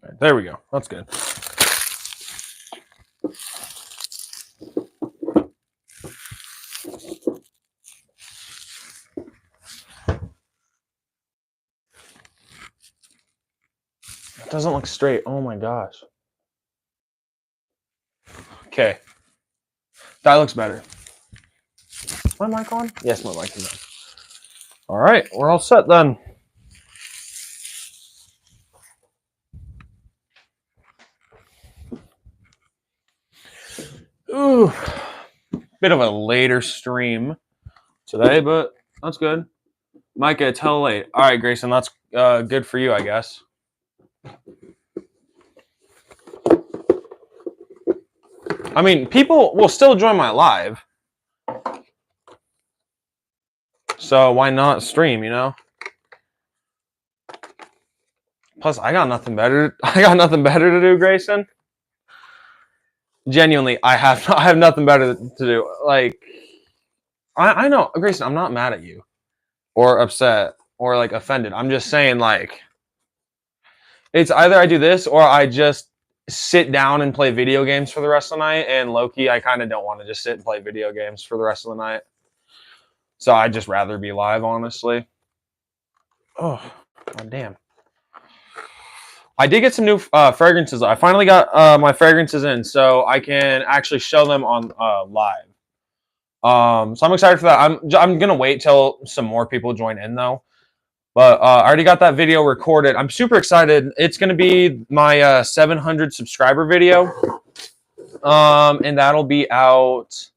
Right, there we go. That's good. It doesn't look straight. Oh my gosh. Okay. That looks better. Is my mic on? Yes, my mic is on. All right, we're all set then. Ooh, bit of a later stream today, but that's good. Micah, it's hella late. All right, Grayson, that's good for you, I guess. I mean, people will still join my live. So why not stream, you know? Plus, I got nothing better to do, Grayson. Genuinely, I have nothing better to do. Like, I know, Grayson, I'm not mad at you or upset or like offended. I'm just saying, like, it's either I do this or I just sit down and play video games for the rest of the night. And Loki, I kind of don't want to just sit and play video games for the rest of the night. So I'd just rather be live, honestly. Oh, God damn. I did get some new fragrances. I finally got my fragrances in, so I can actually show them on live. So I'm excited for that. I'm gonna wait till some more people join in though. But I already got that video recorded. I'm super excited. It's gonna be my 700 subscriber video, and that'll be out.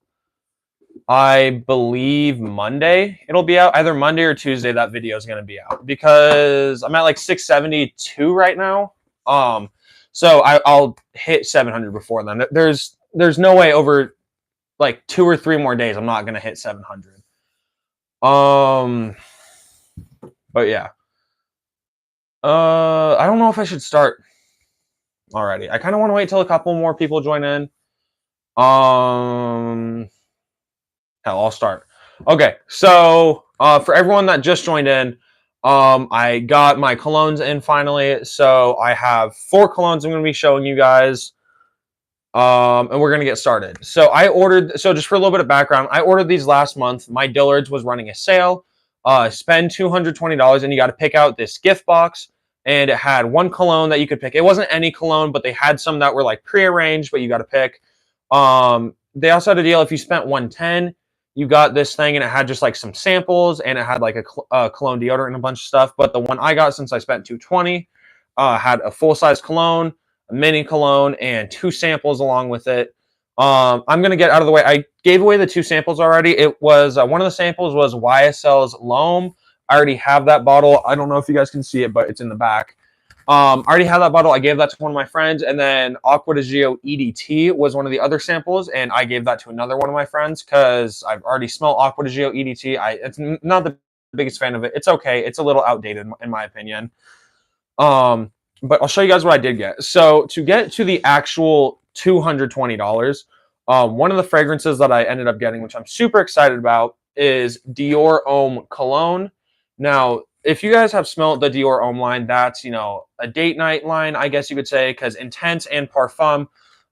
I believe Monday. It'll be out either Monday or Tuesday. That video is gonna be out because I'm at like 672 right now. So I'll hit 700 before then. There's no way over like 2 or 3 more days I'm not gonna hit 700. But yeah. I don't know if I should start already. I kind of want to wait till a couple more people join in. Hell, I'll start. Okay, so for everyone that just joined in, I got my colognes in finally. So I have 4 colognes I'm going to be showing you guys. And we're going to get started. So just for a little bit of background, I ordered these last month. My Dillard's was running a sale. Spend $220 and you got to pick out this gift box. And it had 1 cologne that you could pick. It wasn't any cologne, but they had some that were like prearranged, but you got to pick. They also had a deal if you spent $110, you got this thing and it had just like some samples and it had like a cologne deodorant and a bunch of stuff. But the one I got, since I spent $220, had a full-size cologne, a mini cologne, and 2 samples along with it. I'm going to get out of the way. I gave away the 2 samples already. It was one of the samples was YSL's L'Homme. I already have that bottle. I don't know if you guys can see it, but it's in the back. I already have that bottle. I gave that to one of my friends. And then Aqua di Gio EDT was one of the other samples. And I gave that to another one of my friends because I've already smelled Aqua di Gio EDT. It's not the biggest fan of it. It's okay. It's a little outdated in my opinion. But I'll show you guys what I did get. So to get to the actual $220, one of the fragrances that I ended up getting, which I'm super excited about, is Dior Homme Cologne. Now, if you guys have smelled the Dior Homme line, that's, you know, a date night line, I guess you could say, because Intense and Parfum,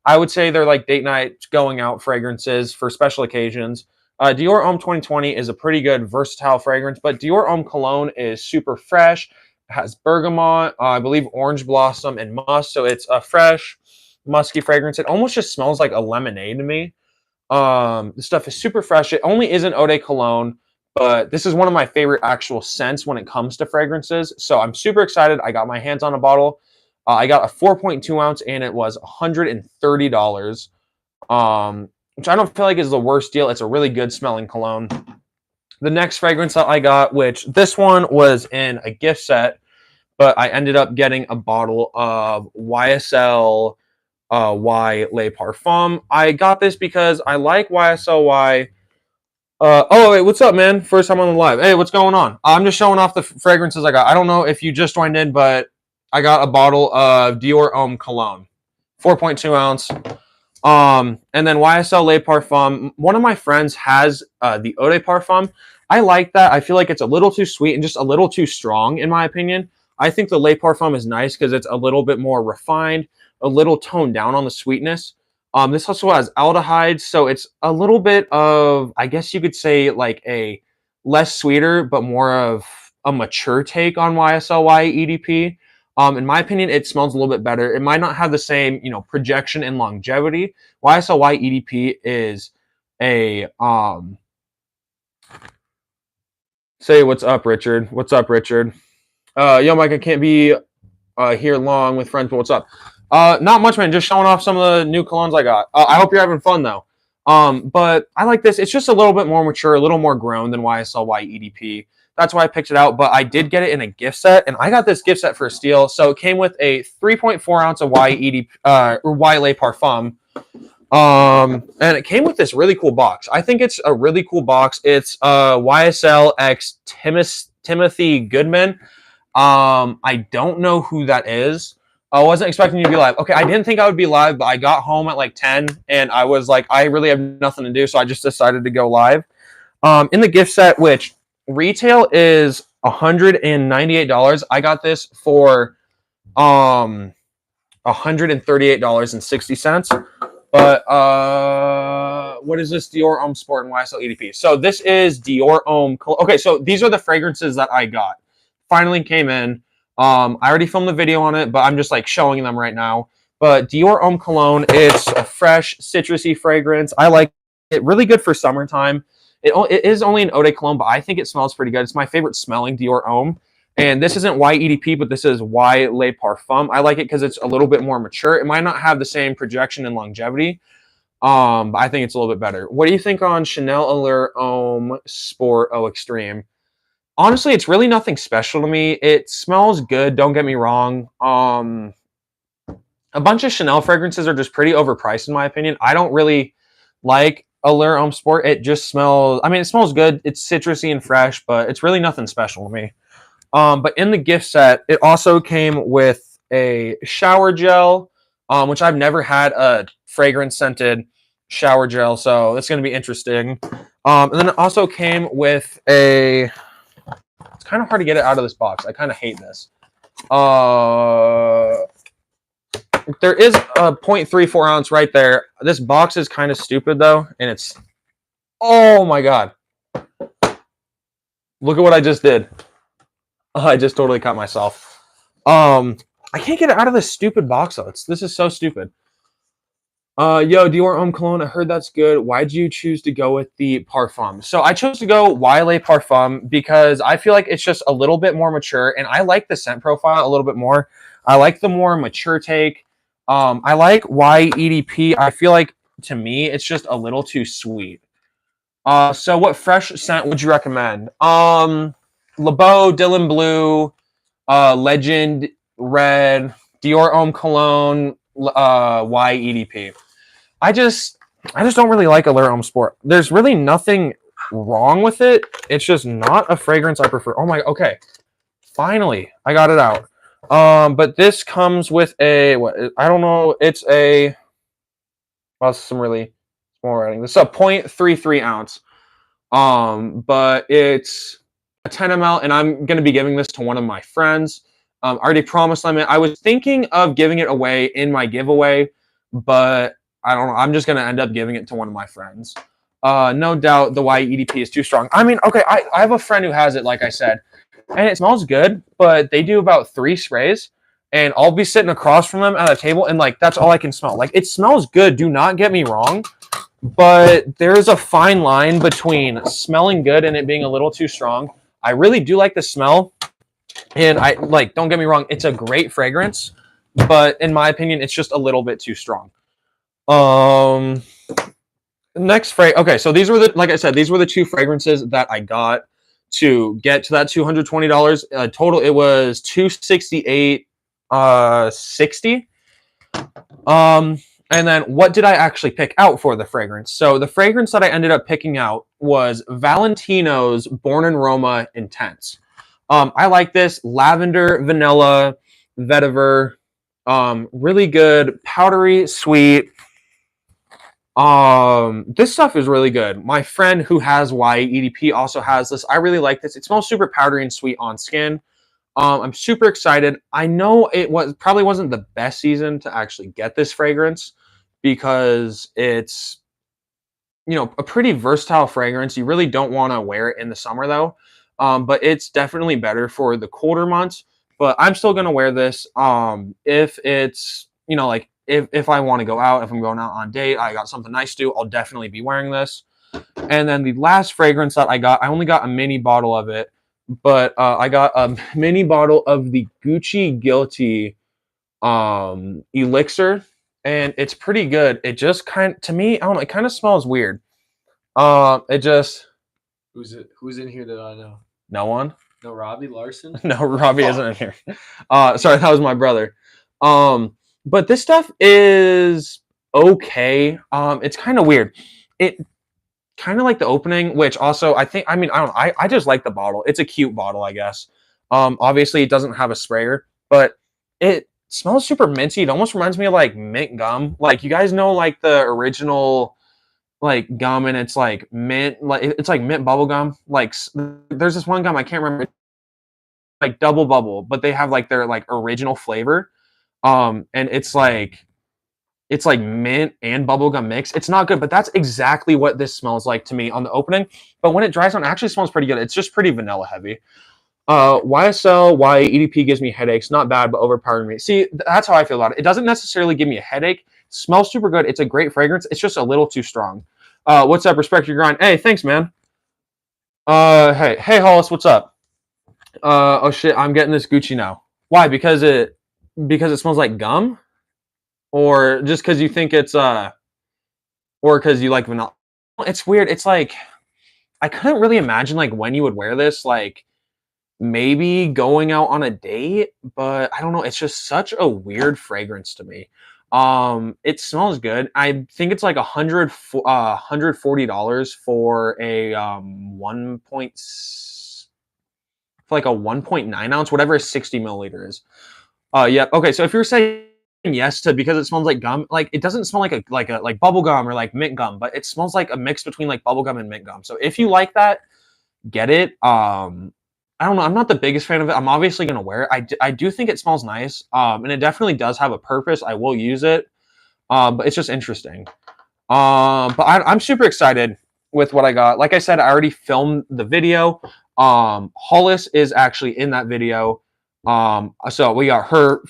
I would say they're like date night going out fragrances for special occasions. Dior Homme 2020 is a pretty good versatile fragrance, but Dior Homme Cologne is super fresh. It has bergamot, I believe orange blossom, and musk. So it's a fresh, musky fragrance. It almost just smells like a lemonade to me. The stuff is super fresh. It only is an eau de cologne, but this is one of my favorite actual scents when it comes to fragrances. So I'm super excited. I got my hands on a bottle. I got a 4.2 ounce and it was $130, which I don't feel like is the worst deal. It's a really good smelling cologne. The next fragrance that I got, which this one was in a gift set, but I ended up getting a bottle of YSL Y Le Parfum. I got this because I like YSL Y. Oh, wait, what's up, man? First time on the live. Hey, what's going on? I'm just showing off the fragrances I got. I don't know if you just joined in, but I got a bottle of Dior Homme Cologne, 4.2 ounce. And then YSL Le Parfum. One of my friends has the Eau de Parfum. I like that. I feel like it's a little too sweet and just a little too strong, in my opinion. I think the Le Parfum is nice because it's a little bit more refined, a little toned down on the sweetness. This also has aldehydes, so it's a little bit of, I guess you could say, like a less sweeter, but more of a mature take on YSL EDP. In my opinion, it smells a little bit better. It might not have the same, projection and longevity. YSL EDP is a say what's up, Richard. What's up, Richard? Yo, Mike, I can't be here long with friends, but what's up? Not much, man. Just showing off some of the new colognes I got. I hope you're having fun though. But I like this. It's just a little bit more mature, a little more grown than YSL EDP. That's why I picked it out. But I did get it in a gift set, and I got this gift set for a steal. So it came with a 3.4 ounce of Y Le Parfum. And it came with this really cool box. I think it's a really cool box. It's YSL X Timothy Goodman. I don't know who that is. I wasn't expecting you to be live. Okay, I didn't think I would be live, but I got home at like 10, and I was like, I really have nothing to do, so I just decided to go live. In the gift set, which retail is $198, I got this for $138.60. But what is this? Dior Homme Sport and YSL EDP. So this is Dior Homme. Okay, so these are the fragrances that I got. Finally came in. I already filmed the video on it, but I'm just like showing them right now. But Dior Homme Cologne, it's a fresh, citrusy fragrance. I like it. Really good for summertime. It is only an eau de cologne, but I think it smells pretty good. It's my favorite smelling Dior Homme. And this isn't YEDP, but this is Y Le Parfum. I like it because it's a little bit more mature. It might not have the same projection and longevity, but I think it's a little bit better. What do you think on Chanel Allure Homme Sport Eau Extreme? Honestly, it's really nothing special to me. It smells good, don't get me wrong. A bunch of Chanel fragrances are just pretty overpriced in my opinion. I don't really like Allure Homme Sport. It just smells, I mean, it smells good. It's citrusy and fresh, but it's really nothing special to me. But in the gift set, it also came with a shower gel, which I've never had a fragrance-scented shower gel, so that's going to be interesting. And then it also came with a... It's kind of hard to get it out of this box. I kind of hate this. There is a 0.34 ounce right there. This box is kind of stupid, though, and it's... Oh, my God. Look at what I just did. I just totally cut myself. I can't get it out of this stupid box though. This is so stupid. Yo, Dior Homme Cologne, I heard that's good. Why'd you choose to go with the Parfum? So I chose to go Y Le Parfum because I feel like it's just a little bit more mature, and I like the scent profile a little bit more. I like the more mature take. I like YEDP. I feel like, to me, it's just a little too sweet. So what fresh scent would you recommend? LeBeau, Dylan Blue, Legend Red, Dior Homme Cologne, YEDP. I just don't really like Allure Homme Sport. There's really nothing wrong with it. It's just not a fragrance I prefer. Oh my, okay. Finally, I got it out. But this comes with a, what, I don't know, it's a, well, some really small writing. This is a 0.33 ounce. But it's a 10 ml, and I'm going to be giving this to one of my friends. I already promised them it. I was thinking of giving it away in my giveaway, but I don't know. I'm just going to end up giving it to one of my friends. No doubt the YEDP is too strong. I mean, okay, I have a friend who has it, like I said, and it smells good, but they do about 3 sprays, and I'll be sitting across from them at a table, and like that's all I can smell. Like, it smells good, do not get me wrong, but there's a fine line between smelling good and it being a little too strong. I really do like the smell, and don't get me wrong, it's a great fragrance, but in my opinion, it's just a little bit too strong. Next okay, so these were like I said, these were the 2 fragrances that I got to get to that $220. Total, it was $268.60. And then what did I actually pick out for the fragrance? So the fragrance that I ended up picking out was Valentino's Born in Roma Intense. I like this lavender, vanilla, vetiver, really good, powdery, sweet. This stuff is really good. My friend who has YEDP also has this. I really like this. It smells super powdery and sweet on skin. I'm super excited. I know it probably wasn't the best season to actually get this fragrance because it's a pretty versatile fragrance. You really don't want to wear it in the summer though. But it's definitely better for the colder months. But I'm still gonna wear this. If it's like if I want to go out, if I'm going out on a date, I got something nice to do, I'll definitely be wearing this. And then the last fragrance that I only got a mini bottle of it, but I got a mini bottle of the Gucci Guilty elixir, and it's pretty good. It just to me, I don't know, it kind of smells weird. It just Who's in here that I know? no one. No Robbie Larson? No, Robbie isn't in here. Sorry, that was my brother. But this stuff is okay. It's kind of weird. It kind of like the opening, which also I think, I mean, I don't know, I just like the bottle. It's a cute bottle, I guess. Obviously it doesn't have a sprayer, but it smells super minty. It almost reminds me of like mint gum. Like, you guys know like the original like gum, and it's like mint, like it's like mint bubble gum. Like there's this one gum, I can't remember, like double bubble, but they have like their like original flavor. And it's like mint and bubblegum mix. It's not good, but that's exactly what this smells like to me on the opening. But when it dries on, it actually smells pretty good. It's just pretty vanilla heavy. YSL, EDP gives me headaches. Not bad, but overpowering me. See, that's how I feel about it. It doesn't necessarily give me a headache. It smells super good. It's a great fragrance. It's just a little too strong. What's up? Respect your grind. Hey, thanks, man. Hey, Hollis, what's up? Oh shit, I'm getting this Gucci now. Why? Because it smells like gum? Or just because you think it's or because you like vanilla? It's weird. It's like I couldn't really imagine like when you would wear this, like maybe going out on a date, but I don't know. It's just such a weird fragrance to me. It smells good. I think it's like $140 for a 1. For like a 1.9 ounce, whatever a 60 milliliter is. Yep. Okay. So if you're saying yes to because it smells like gum, like it doesn't smell like bubble gum or like mint gum, but it smells like a mix between like bubble gum and mint gum. So if you like that, get it. I don't know. I'm not the biggest fan of it. I'm obviously gonna wear it. I do think it smells nice. And it definitely does have a purpose. I will use it. But it's just interesting. But I'm super excited with what I got. Like I said, I already filmed the video. Hollis is actually in that video. So we got her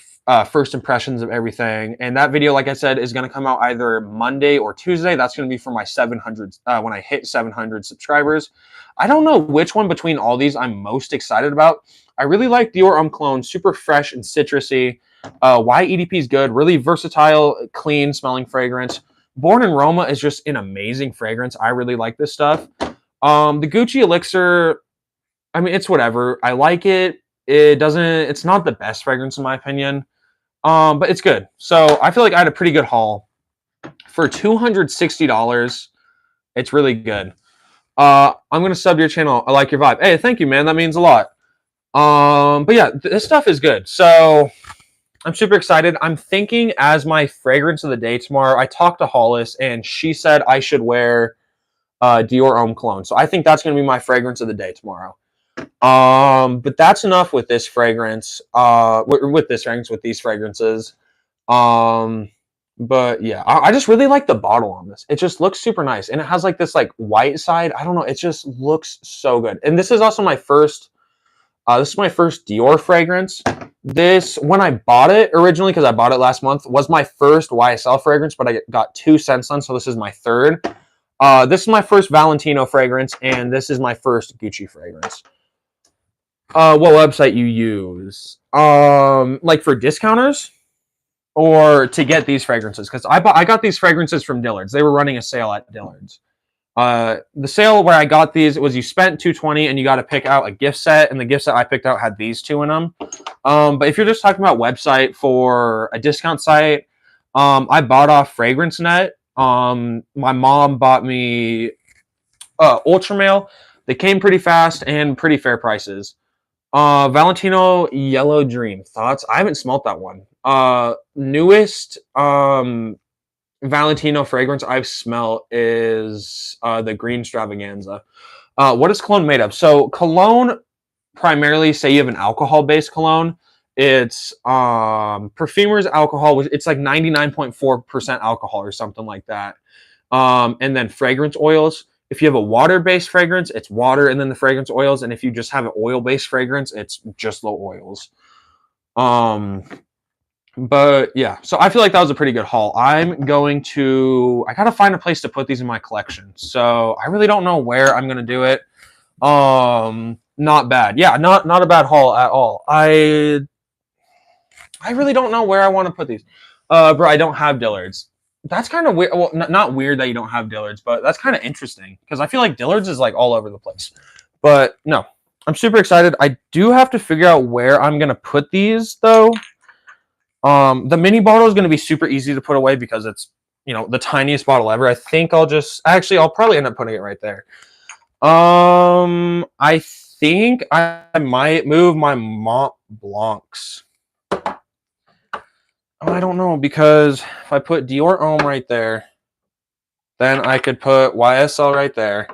first impressions of everything, and that video, like I said, is going to come out either Monday or Tuesday. That's going to be for my 700 when I hit 700 subscribers. I don't know which one between all these I'm most excited about. I really like Dior Cologne, super fresh and citrusy. YEDP is good, really versatile, clean smelling fragrance. Born in Roma is just an amazing fragrance. I really like this stuff. The Gucci Elixir, I mean, it's whatever. I like it. It's not the best fragrance in my opinion. But it's good. So I feel like I had a pretty good haul. For $260, it's really good. I'm gonna sub your channel. I like your vibe. Hey, thank you, man. That means a lot. But yeah, this stuff is good. So I'm super excited. I'm thinking as my fragrance of the day tomorrow, I talked to Hollis and she said I should wear Dior Homme Cologne. So I think that's going to be my fragrance of the day tomorrow. But that's enough with this fragrance. With these fragrances. But yeah, I just really like the bottle on this. It just looks super nice. And it has like this like white side. I don't know. It just looks so good. And this is also my first this is my first Dior fragrance. This, when I bought it originally, because I bought it last month, was my first YSL fragrance, but I got 2 cents on, so this is my third. This is my first Valentino fragrance, and this is my first Gucci fragrance. What website you use? Like for discounters? Or to get these fragrances? Because I got these fragrances from Dillard's. They were running a sale at Dillard's. The sale where I got these was you spent $220 and you got to pick out a gift set, and the gift set I picked out had these 2 in them. But if you're just talking about website for a discount site, I bought off Fragrance Net. My mom bought me Ultramail. They came pretty fast and pretty fair prices. Valentino Yellow Dream. Thoughts? I haven't smelt that one. Newest Valentino fragrance I've smelled is the Green Stravaganza. What is cologne made of? So cologne, primarily, say you have an alcohol-based cologne, it's Perfumer's alcohol, it's like 99.4% alcohol or something like that. And then fragrance oils. If you have a water-based fragrance, it's water and then the fragrance oils. And if you just have an oil-based fragrance, it's just the oils. But yeah, so I feel like that was a pretty good haul. I gotta find a place to put these in my collection. So I really don't know where I'm gonna do it. Not bad. Yeah, not a bad haul at all. I really don't know where I want to put these. Bro, I don't have Dillard's. That's kind of weird. Well, not weird that you don't have Dillard's, but that's kind of interesting because I feel like Dillard's is like all over the place. But no, I'm super excited. I do have to figure out where I'm gonna put these though. The mini bottle is gonna be super easy to put away because it's the tiniest bottle ever. I think I'll probably end up putting it right there. I think I might move my Mont Blancs. Oh, I don't know, because if I put Dior Homme right there, then I could put YSL right there.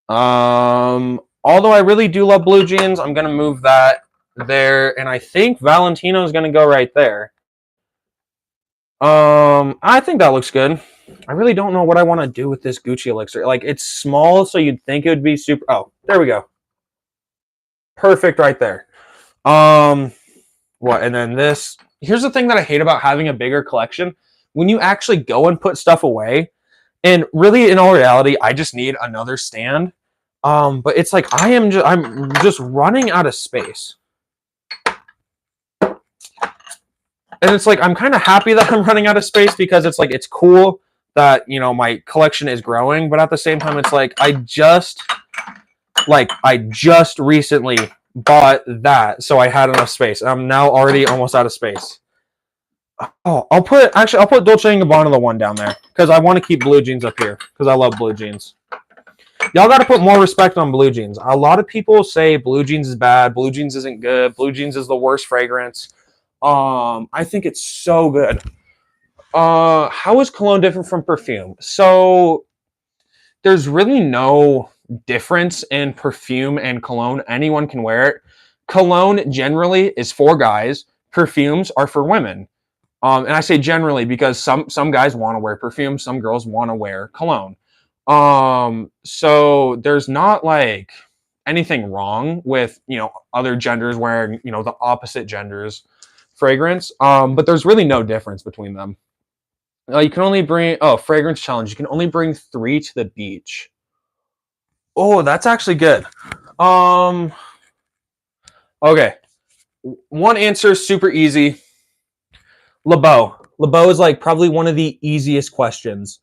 Although I really do love blue jeans, I'm gonna move that there, and I think Valentino is gonna go right there. I think that looks good. I really don't know what I want to do with this Gucci elixir. Like, it's small, so you'd think it would be super. Oh, there we go. Perfect right there. What? And then this. Here's the thing that I hate about having a bigger collection. When you actually go and put stuff away, and really, in all reality, I just need another stand. But it's like I'm just running out of space. And it's like I'm kind of happy that I'm running out of space because it's like it's cool that my collection is growing, but at the same time it's like I just recently bought that, so I had enough space. I'm now already almost out of space. Oh, I'll put Dolce & Gabbana the one down there because I want to keep blue jeans up here because I love blue jeans. Y'all got to put more respect on blue jeans. A lot of people say blue jeans is bad, blue jeans isn't good, blue jeans is the worst fragrance. I think it's so good. How is cologne different from perfume? So there's really no difference in perfume and cologne. Anyone can wear it. Cologne generally is for guys. Perfumes are for women. And I say generally because some guys want to wear perfume, some girls want to wear cologne. So there's not like anything wrong with other genders wearing the opposite genders fragrance. But there's really no difference between them. You can only bring fragrance challenge. You can only bring 3 to the beach. Oh, that's actually good. Okay. One answer, super easy. LeBeau. LeBeau is like probably one of the easiest questions.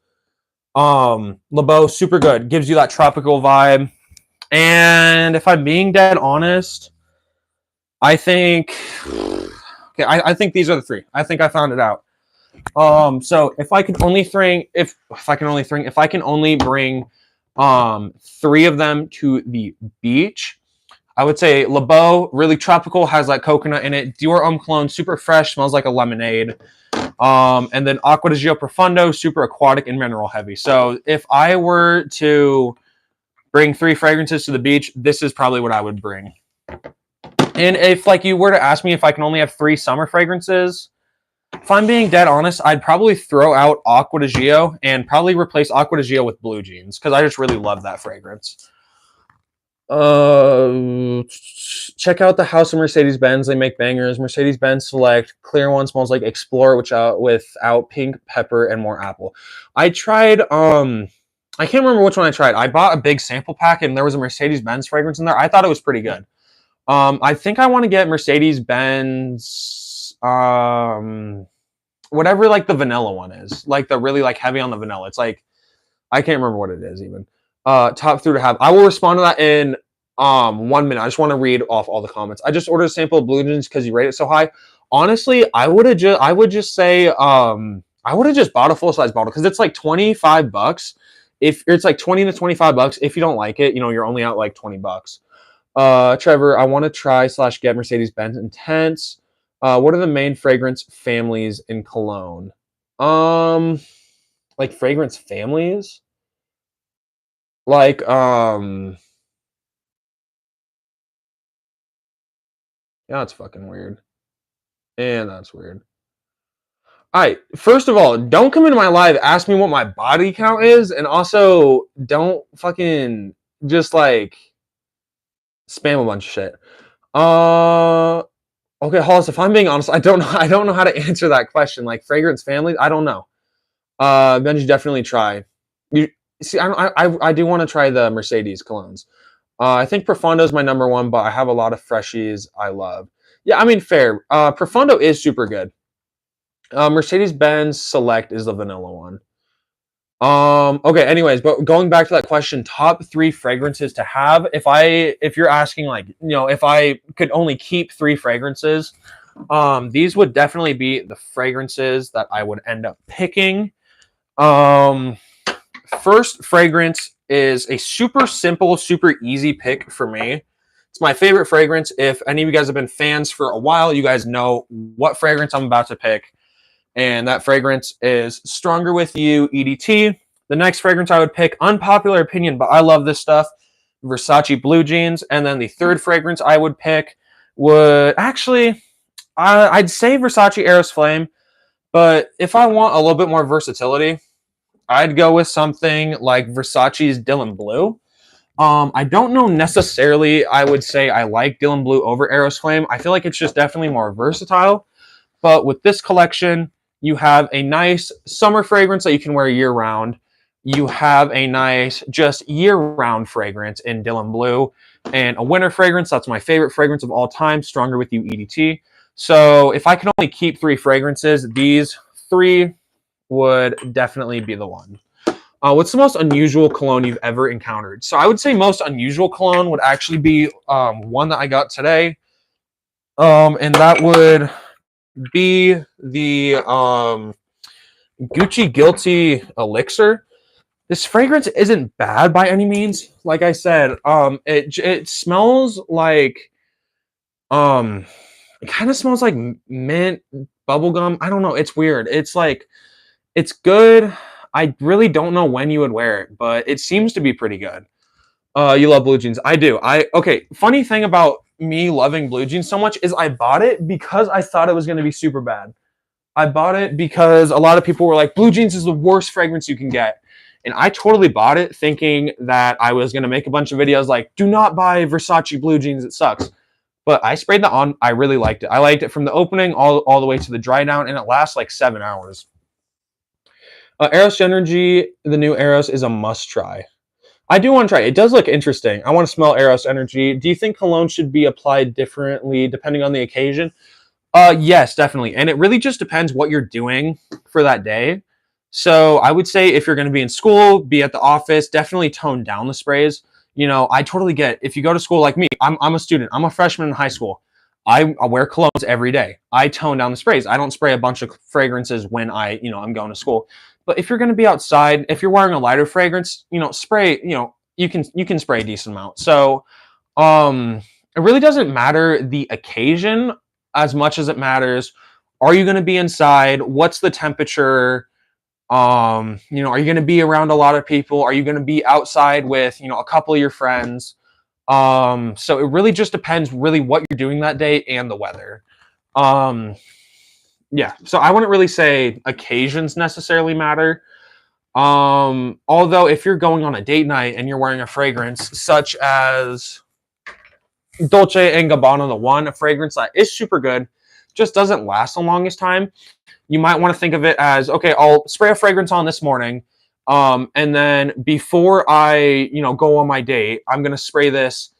LeBeau, super good. Gives you that tropical vibe. And if I'm being dead honest, I think I think these are the 3. I think I found it out. So if I can only bring 3 of them to the beach, I would say LeBeau, really tropical, has like coconut in it. Dior Homme Cologne, super fresh, smells like a lemonade. And then Acqua di Gio Profondo, super aquatic and mineral heavy. So if I were to bring 3 fragrances to the beach, this is probably what I would bring. And if you were to ask me if I can only have 3 summer fragrances, if I'm being dead honest, I'd probably throw out Acqua di Gio and probably replace Acqua di Gio with Blue Jeans because I just really love that fragrance. Check out the House of Mercedes-Benz. They make bangers. Mercedes-Benz Select Clear One smells like Explorer, without pink pepper and more apple. I tried. I can't remember which one I tried. I bought a big sample pack and there was a Mercedes-Benz fragrance in there. I thought it was pretty good. I think I want to get Mercedes-Benz. Whatever the vanilla one is, the really heavy on the vanilla. It's I can't remember what it is even. Top 3 to have. I will respond to that in 1 minute. I just want to read off all the comments. I just ordered a sample of Blue Jeans because you rate it so high. Honestly, I would just say I would have just bought a full size bottle because it's $25. If it's $20 to $25, if you don't like it, you're only out $20. Trevor, I want to try / get Mercedes-Benz Intense. What are the main fragrance families in cologne? Fragrance families? Yeah, that's fucking weird. And that's weird. Alright, first of all, don't come into my live, ask me what my body count is, and also don't fucking just like spam a bunch of shit. Uh okay, Hollis, if I'm being honest, I don't know how to answer that question. Like fragrance families, I don't know. Then you definitely try. You see, I do want to try the Mercedes colognes. I think Profondo is my number one, but I have a lot of freshies I love. Yeah, I mean, fair. Profondo is super good. Mercedes Benz Select is the vanilla one. Okay, anyways, but going back to that question, top three fragrances to have. If you're asking like, if I could only keep three fragrances, these would definitely be the fragrances that I would end up picking. Um, First fragrance is a super simple, super easy pick for me. It's my favorite fragrance. If any of you guys have been fans for a while, you guys know what fragrance I'm about to pick. And that fragrance is Stronger With You EDT. The next fragrance I would pick, unpopular opinion, but I love this stuff, Versace Blue Jeans. And then the third fragrance I would pick would actually, I'd say Versace Eros Flame. But if I want a little bit more versatility, I'd go with something like Versace's Dylan Blue. I don't know necessarily. I would say I like Dylan Blue over Eros Flame. I feel like it's just definitely more versatile. But with this collection, you have a nice summer fragrance that you can wear year round. You have a nice just year round fragrance in Dylan Blue, and a winter fragrance. That's my favorite fragrance of all time, Stronger With You EDT. So if I could only keep three fragrances, these three would definitely be the one. What's the most unusual cologne you've ever encountered? So I would say most unusual cologne would actually be one that I got today. And that would be the Gucci Guilty Elixir. This fragrance isn't bad by any means. Like I said, it smells like um it kind of smells like mint bubblegum. I don't know. It's weird. It's like it's good. I really don't know when you would wear it, but it seems to be pretty good. You love blue jeans. I do. Okay, funny thing about me loving blue jeans so much is I bought it because I thought it was going to be super bad. I bought it because a lot of people were like, blue jeans is the worst fragrance you can get. And I totally bought it thinking that I was going to make a bunch of videos like, do not buy Versace blue jeans, it sucks. But I sprayed that on. I really liked it. I liked it from the opening all the way to the dry down, and it lasts like 7 hours. Eros Energy, the new Eros, is a must try. I do want to try it. It does look interesting. I want to smell Eros Energy. Do you think cologne should be applied differently depending on the occasion? Yes, definitely. And it really just depends what you're doing for that day. So I would say if you're going to be in school, be at the office, definitely tone down the sprays. I totally get it. If you go to school like me, I'm a student. I'm a freshman in high school. I wear colognes every day. I tone down the sprays. I don't spray a bunch of fragrances when I'm going to school. But if you're going to be outside, if you're wearing a lighter fragrance, spray, you can spray a decent amount. So, it really doesn't matter the occasion as much as it matters, are you going to be inside? What's the temperature? Are you going to be around a lot of people? Are you going to be outside with, a couple of your friends? So it really just depends really what you're doing that day and the weather. Yeah, so I wouldn't really say occasions necessarily matter. Although if you're going on a date night and you're wearing a fragrance such as Dolce & Gabbana The One, a fragrance that is super good, just doesn't last the longest time. You might want to think of it as, okay, I'll spray a fragrance on this morning, and then before I, go on my date, I'm gonna spray this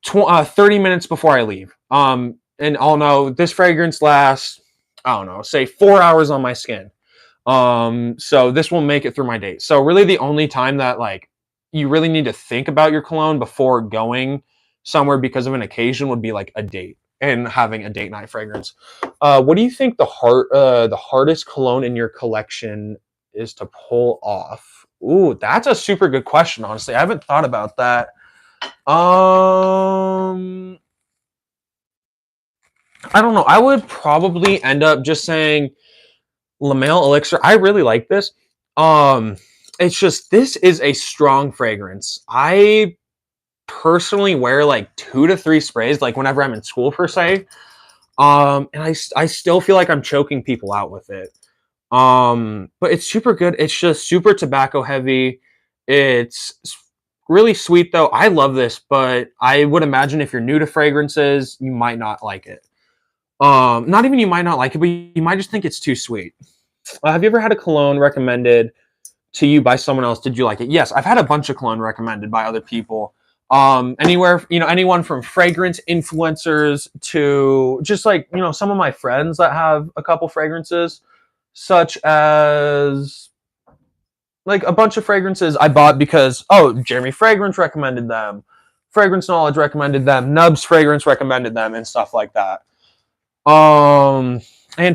30 minutes before I leave. And I'll know this fragrance lasts, I don't know, say 4 hours on my skin. So this will make it through my date. So really, the only time that like you really need to think about your cologne before going somewhere because of an occasion would be like a date and having a date night fragrance. What do you think the hardest cologne in your collection is to pull off? Ooh, that's a super good question. Honestly, I haven't thought about that. I don't know. I would probably end up just saying La Male Elixir. I really like this. It's just this is a strong fragrance. I personally wear like 2 to 3 sprays, like whenever I'm in school per se. And I still feel like I'm choking people out with it. But it's super good. It's just super tobacco heavy. It's really sweet though. I love this, but I would imagine if you're new to fragrances, you might not like it. Not even you might not like it, but you might just think it's too sweet. Have you ever had a cologne recommended to you by someone else? Did you like it? Yes, I've had a bunch of cologne recommended by other people. Anywhere, anyone from fragrance influencers to just like, some of my friends that have a couple fragrances, such as like a bunch of fragrances I bought because, Jeremy Fragrance recommended them, Fragrance Knowledge recommended them, Nubs Fragrance recommended them, and stuff like that. And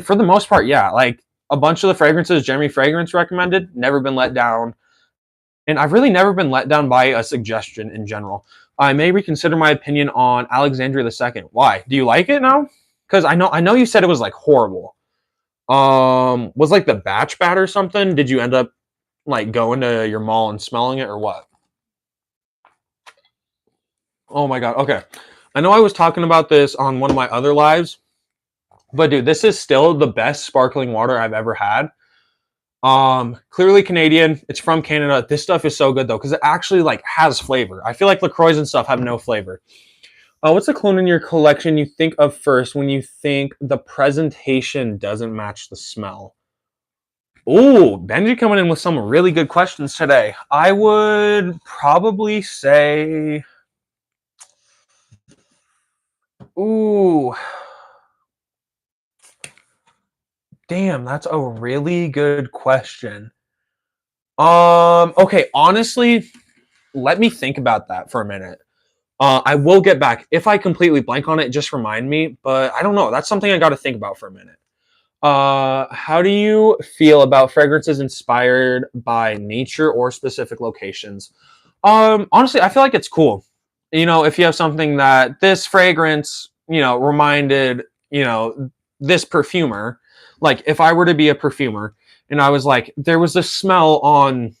for the most part, yeah, like a bunch of the fragrances Jeremy Fragrance recommended, never been let down. And I've really never been let down by a suggestion in general. I may reconsider my opinion on Alexandria II. Why? Do you like it now? Because I know you said it was like horrible. Was like the batch bat or something? Did you end up like going to your mall and smelling it or what? Oh my god. Okay. I know I was talking about this on one of my other lives, but dude, this is still the best sparkling water I've ever had. Clearly Canadian. It's from Canada. This stuff is so good though because it actually like has flavor. I feel like LaCroix and stuff have no flavor. What's the cologne in your collection you think of first when you think the presentation doesn't match the smell? Ooh, Benji coming in with some really good questions today. I would probably say, ooh, damn, that's a really good question. Okay, honestly, let me think about that for a minute. I will get back. If I completely blank on it, just remind me. But I don't know. That's something I got to think about for a minute. How do you feel about fragrances inspired by nature or specific locations? Honestly, I feel like it's cool. If you have something that this fragrance, reminded, this perfumer, like if I were to be a perfumer and I was like, there was a smell on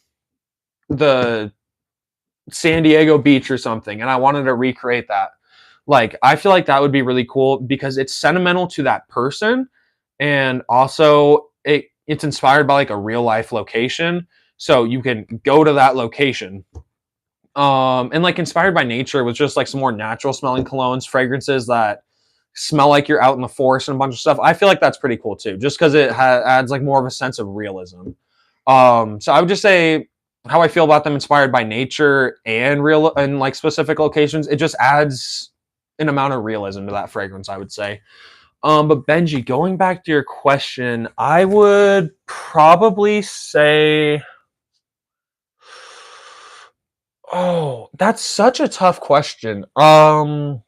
the San Diego beach or something, and I wanted to recreate that. Like, I feel like that would be really cool because it's sentimental to that person, and also it's inspired by like a real life location, so you can go to that location. And like inspired by nature was just like some more natural smelling colognes, fragrances that smell like you're out in the forest and a bunch of stuff. I feel like that's pretty cool too, just because it adds like more of a sense of realism. So I would just say how I feel about them inspired by nature and real and like specific locations. It just adds an amount of realism to that fragrance, I would say. But Benji, going back to your question, I would probably say, oh, that's such a tough question. Oh,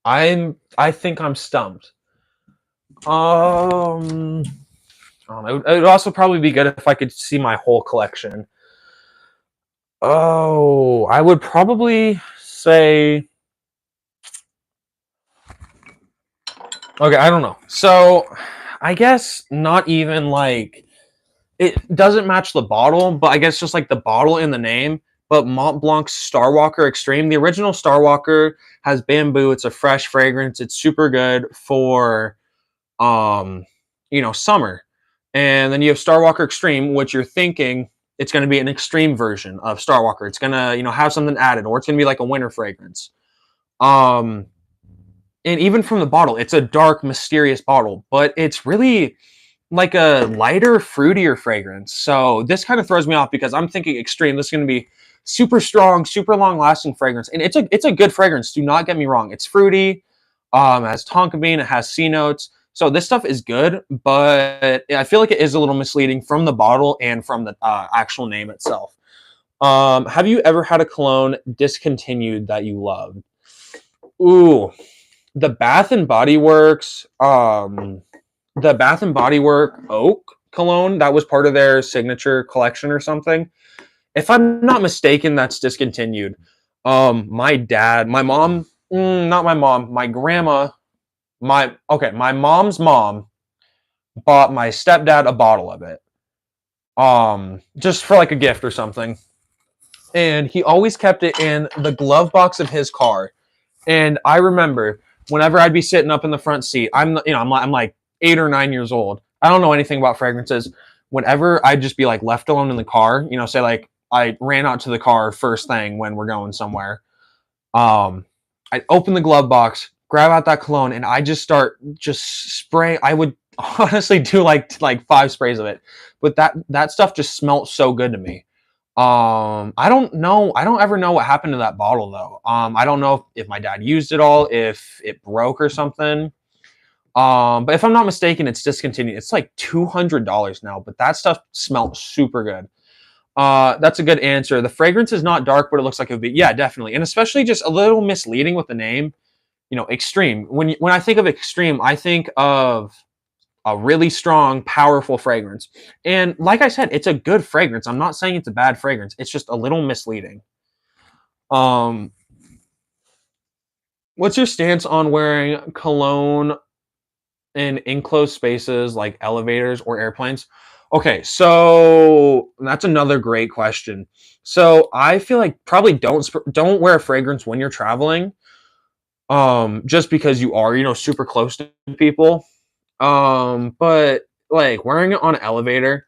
I think I'm stumped. I don't know. It would also probably be good if I could see my whole collection. Oh, I would probably say, okay, I don't know. So, I guess not even like it doesn't match the bottle, but I guess just like the bottle in the name. But Mont Blanc's Starwalker Extreme, the original Starwalker has bamboo. It's a fresh fragrance. It's super good for um, summer. And then you have Starwalker Extreme, which you're thinking it's going to be an extreme version of Starwalker. It's going to, have something added, or it's going to be like a winter fragrance. Um, and even from the bottle, it's a dark, mysterious bottle, but it's really like a lighter, fruitier fragrance. So this kind of throws me off because I'm thinking extreme. This is going to be super strong, super long lasting fragrance, and it's a good fragrance. Do not get me wrong. It's fruity. It has tonka bean. It has C notes. So this stuff is good, but I feel like it is a little misleading from the bottle and from the actual name itself. Have you ever had a cologne discontinued that you loved? Ooh, the Bath and Body Works. The Bath and Body Work Oak cologne that was part of their signature collection or something. If I'm not mistaken, that's discontinued. My dad, my mom, not my mom, my grandma, my mom's mom bought my stepdad a bottle of it, just for like a gift or something. And he always kept it in the glove box of his car. And I remember whenever I'd be sitting up in the front seat, I'm like 8 or 9 years old. I don't know anything about fragrances. Whenever I'd just be like left alone in the car, say like I ran out to the car first thing when we're going somewhere. I'd open the glove box, grab out that cologne, and I just start just spraying. I would honestly do like 5 sprays of it, but that stuff just smelled so good to me. I don't know. I don't ever know what happened to that bottle though. I don't know if my dad used it all, if it broke or something. But if I'm not mistaken, it's discontinued. It's like $200 now, but that stuff smelled super good. That's a good answer. The fragrance is not dark, but it looks like it would be. Yeah, definitely, and especially just a little misleading with the name. Extreme. When I think of extreme, I think of a really strong, powerful fragrance. And like I said, it's a good fragrance. I'm not saying it's a bad fragrance. It's just a little misleading. Um, what's your stance on wearing cologne in enclosed spaces like elevators or airplanes? Okay, so that's another great question. So I feel like probably don't wear a fragrance when you're traveling, just because you are super close to people. But like wearing it on an elevator,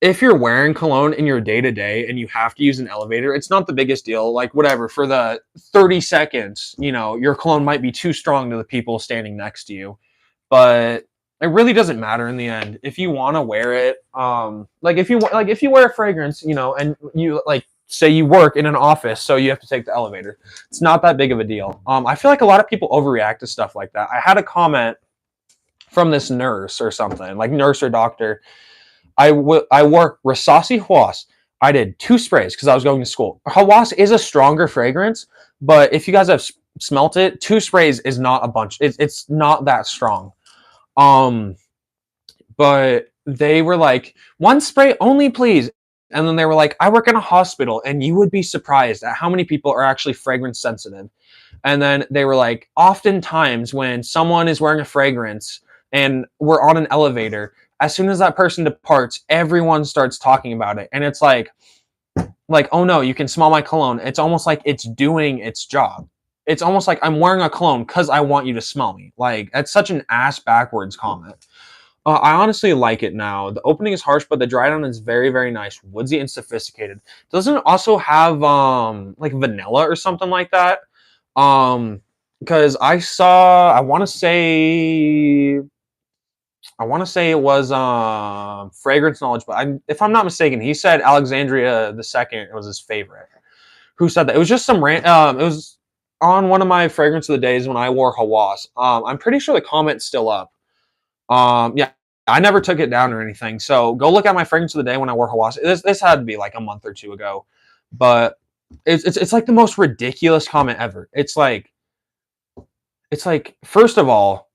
if you're wearing cologne in your day to day and you have to use an elevator, it's not the biggest deal. Like whatever, for the 30 seconds, your cologne might be too strong to the people standing next to you, but it really doesn't matter in the end. If you want to wear it, if you wear a fragrance, and you like say you work in an office, so you have to take the elevator. It's not that big of a deal. I feel like a lot of people overreact to stuff like that. I had a comment from this nurse or something, like nurse or doctor. I wore Rasasi Hawas. I did 2 sprays because I was going to school. Hawas is a stronger fragrance, but if you guys have smelt it, 2 sprays is not a bunch. It's not that strong. Um, but they were like, 1 spray only, please. And then they were like, I work in a hospital, and you would be surprised at how many people are actually fragrance sensitive. And then they were like, oftentimes when someone is wearing a fragrance and we're on an elevator, as soon as that person departs, everyone starts talking about it. And it's like, oh no, you can smell my cologne. It's almost like it's doing its job. It's almost like I'm wearing a cologne because I want you to smell me. Like, that's such an ass backwards comment. I honestly like it now. The opening is harsh, but the dry down is very, very nice, woodsy and sophisticated. Doesn't it also have like vanilla or something like that? Because I want to say it was fragrance knowledge, but if I'm not mistaken, he said Alexandria the second was his favorite. Who said that? It was just some it was on one of my fragrance of the days when I wore Hawas. I'm pretty sure the comment's still up. Yeah, I never took it down or anything. So go look at my fragrance of the day when I wore Hawas. This had to be like a month or two ago, but it's like the most ridiculous comment ever. It's like first of all,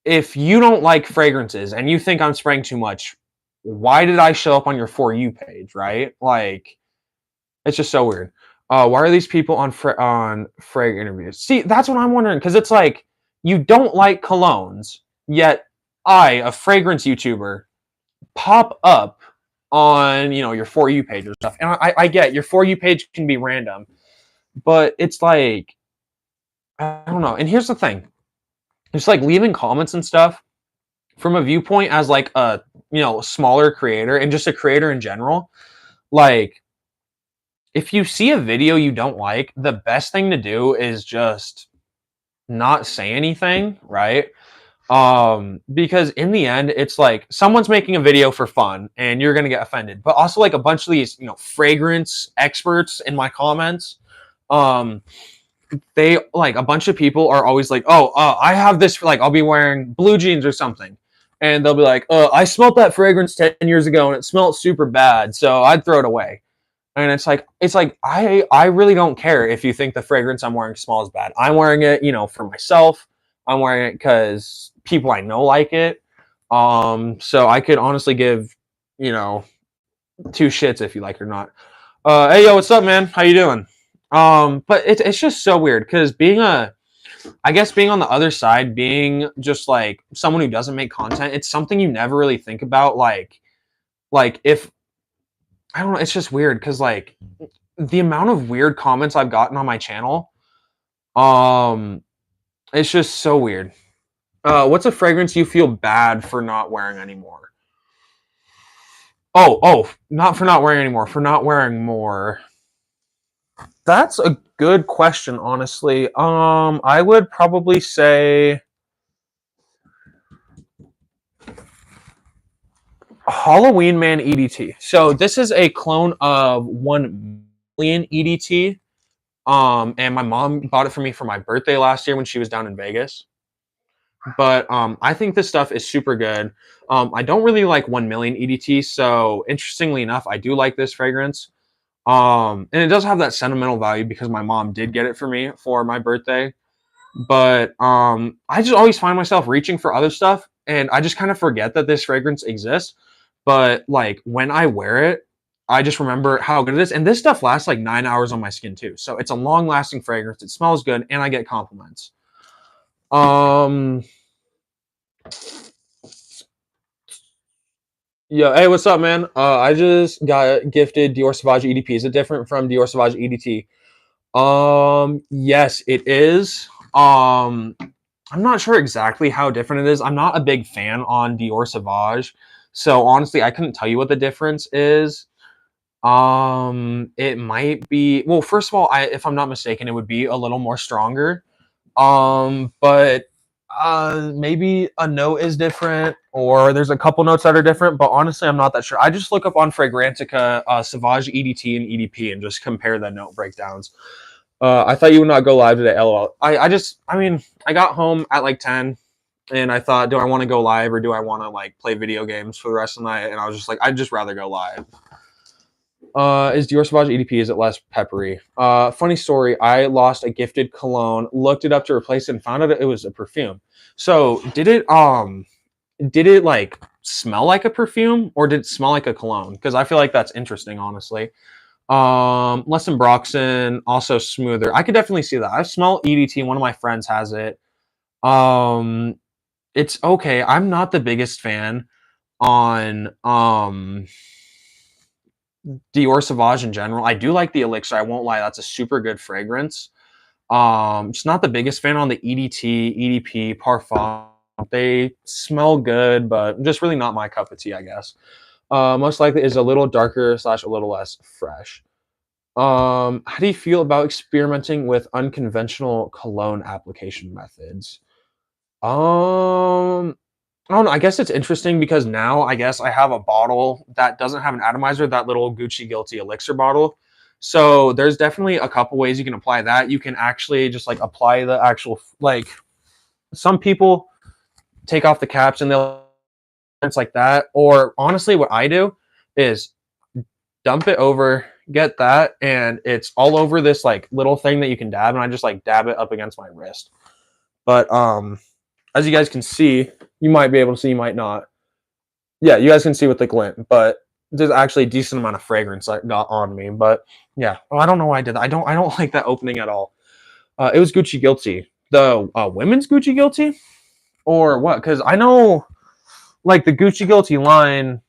if you don't like fragrances and you think I'm spraying too much, why did I show up on your For You page, right? Like, it's just so weird. Why are these people on frag interviews? See, that's what I'm wondering, because it's like you don't like colognes, yet I, a fragrance YouTuber, pop up on your For You page or stuff. And I get your For You page can be random, but it's like, I don't know. And here's the thing. It's like leaving comments and stuff from a viewpoint as like a smaller creator and just a creator in general. Like, if you see a video you don't like, the best thing to do is just not say anything, right? Because in the end, it's like someone's making a video for fun and you're gonna get offended. But also like a bunch of these, fragrance experts in my comments, they like a bunch of people are always like, oh, I have this, like I'll be wearing blue jeans or something. And they'll be like, I smelled that fragrance 10 years ago and it smelled super bad, so I'd throw it away. And it's like I really don't care if you think the fragrance I'm wearing smells bad. I'm wearing it, for myself. I'm wearing it because people I know like it. So I could honestly give, 2 shits if you like it or not. Hey yo, what's up, man? How you doing? But it's just so weird because being a I guess being on the other side, being just like someone who doesn't make content, it's something you never really think about. Like if I don't know, it's just weird because like the amount of weird comments I've gotten on my channel, um, it's just so weird. What's a fragrance you feel bad for not wearing anymore? Oh, not for not wearing anymore, for not wearing more. That's a good question, honestly. I would probably say Halloween Man EDT. So this is a clone of 1 million EDT. And my mom bought it for me for my birthday last year when she was down in Vegas. But I think this stuff is super good. I don't really like 1 million EDT, so interestingly enough, I do like this fragrance. And it does have that sentimental value because my mom did get it for me for my birthday. But I just always find myself reaching for other stuff, and I just kind of forget that this fragrance exists. But like when I wear it, I just remember how good it is. And this stuff lasts like 9 hours on my skin too, so it's a long-lasting fragrance. It smells good, and I get compliments. Um, yeah, hey, what's up, man? I just got gifted Dior Sauvage EDP. Is it different from Dior Sauvage EDT? Yes, it is. I'm not sure exactly how different it is. I'm not a big fan on Dior Sauvage, so honestly, I couldn't tell you what the difference is. It might be well. First of all, if I'm not mistaken, it would be a little more stronger. But maybe a note is different, or there's a couple notes that are different. But honestly, I'm not that sure. I just look up on Fragrantica, Sauvage EDT and EDP, and just compare the note breakdowns. I thought you would not go live today. LOL. I mean, I got home at like 10, and I thought, do I want to go live or do I want to like play video games for the rest of the night? And I was just like, I'd just rather go live. Is Dior Sauvage EDP, is it less peppery? Funny story. I lost a gifted cologne, looked it up to replace it, and found out it was a perfume. So did it like smell like a perfume or did it smell like a cologne? Because I feel like that's interesting, honestly. Less than Broxton, also smoother. I could definitely see that. I smell EDT. One of my friends has it. Um, it's okay. I'm not the biggest fan on Dior Sauvage in general. I do like the Elixir. I won't lie. That's a super good fragrance. Just not the biggest fan on the EDT, EDP, Parfum. They smell good, but just really not my cup of tea, I guess. Most likely is a little darker slash a little less fresh. How do you feel about experimenting with unconventional cologne application methods? Um, I don't know. I guess it's interesting because now I guess I have a bottle that doesn't have an atomizer, that little Gucci Guilty Elixir bottle. So there's definitely a couple ways you can apply that. You can actually just like apply the actual like some people take off the caps and they'll it's like that. Or honestly, what I do is dump it over, get that, and it's all over this like little thing that you can dab, and I just like dab it up against my wrist. But as you guys can see, you might be able to see, you might not. Yeah, you guys can see with the glint, but there's actually a decent amount of fragrance that got on me. But yeah, I don't know why I did that. I don't like that opening at all. It was Gucci Guilty, the women's Gucci Guilty, or what? Because I know like the Gucci Guilty line.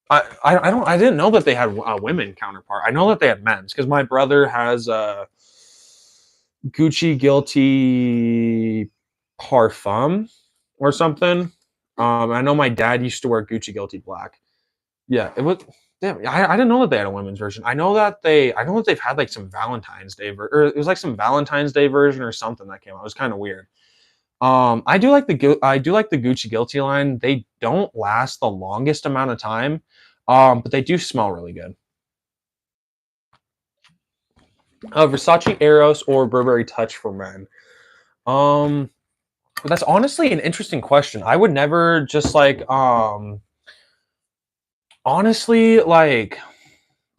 I didn't know that they had a women counterpart. I know that they had men's because my brother has a Gucci Guilty Parfum or something. I know my dad used to wear Gucci Guilty Black. Yeah, it was. Damn, I didn't know that they had a women's version. I know that they've had like some Valentine's Day or it was like some Valentine's Day version or something that came out. It was kind of weird. I do like the Gucci Guilty line. They don't last the longest amount of time, but they do smell really good. Versace Eros or Burberry Touch for men. Um, that's honestly an interesting question. I would never just like honestly like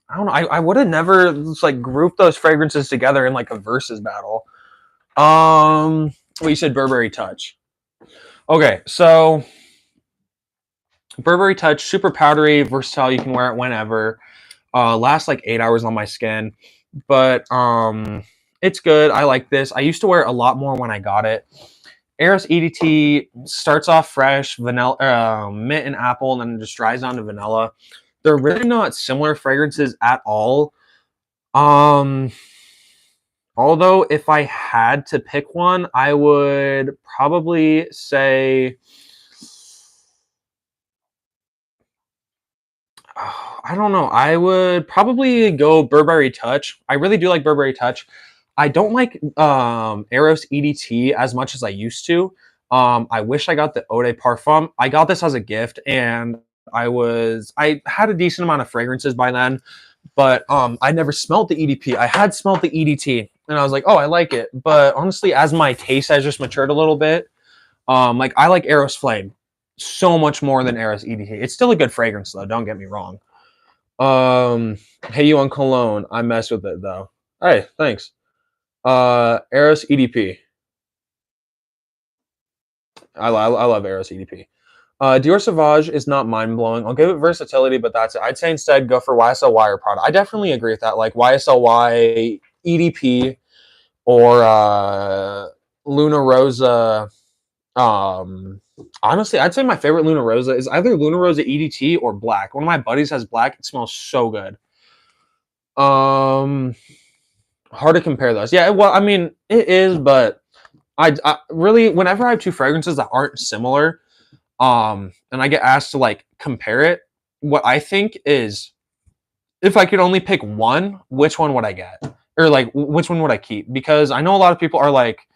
I don't know. I would have never just, like grouped those fragrances together in like a versus battle. Well, you said Burberry Touch. Okay, so Burberry Touch, super powdery, versatile. You can wear it whenever. Lasts like 8 hours on my skin, but It's good. I like this. I used to wear it a lot more when I got it. Eros EDT starts off fresh, vanilla, mint and apple, and then it just dries down to vanilla. They're really not similar fragrances at all. Um, Although if I had to pick one, I would probably say I don't know. I would probably go Burberry Touch. I really do like Burberry Touch. I don't like Eros EDT as much as I used to. I wish I got the Eau de Parfum. I got this as a gift, and I had a decent amount of fragrances by then, but I never smelled the EDP. I had smelled the EDT, and I was like, oh, I like it. But honestly, as my taste has just matured a little bit, like I like Eros Flame so much more than Eros EDT. It's still a good fragrance though. Don't get me wrong. Hey, you on cologne? I mess with it though. Hey, thanks. Eros EDP. I love Eros EDP. Dior Sauvage is not mind blowing. I'll give it versatility, but that's it. I'd say instead go for YSLY or Prada. I definitely agree with that. Like YSLY, EDP, or Luna Rosa. Honestly, I'd say my favorite Luna Rosa is either Luna Rosa EDT or black. One of my buddies has black. It smells so good. Hard to compare those. Yeah, well, I mean, it is, but I really, whenever I have two fragrances that aren't similar, and I get asked to like compare it, what I think is if I could only pick one, which one would I get? Or like which one would I keep? Because I know a lot of people are like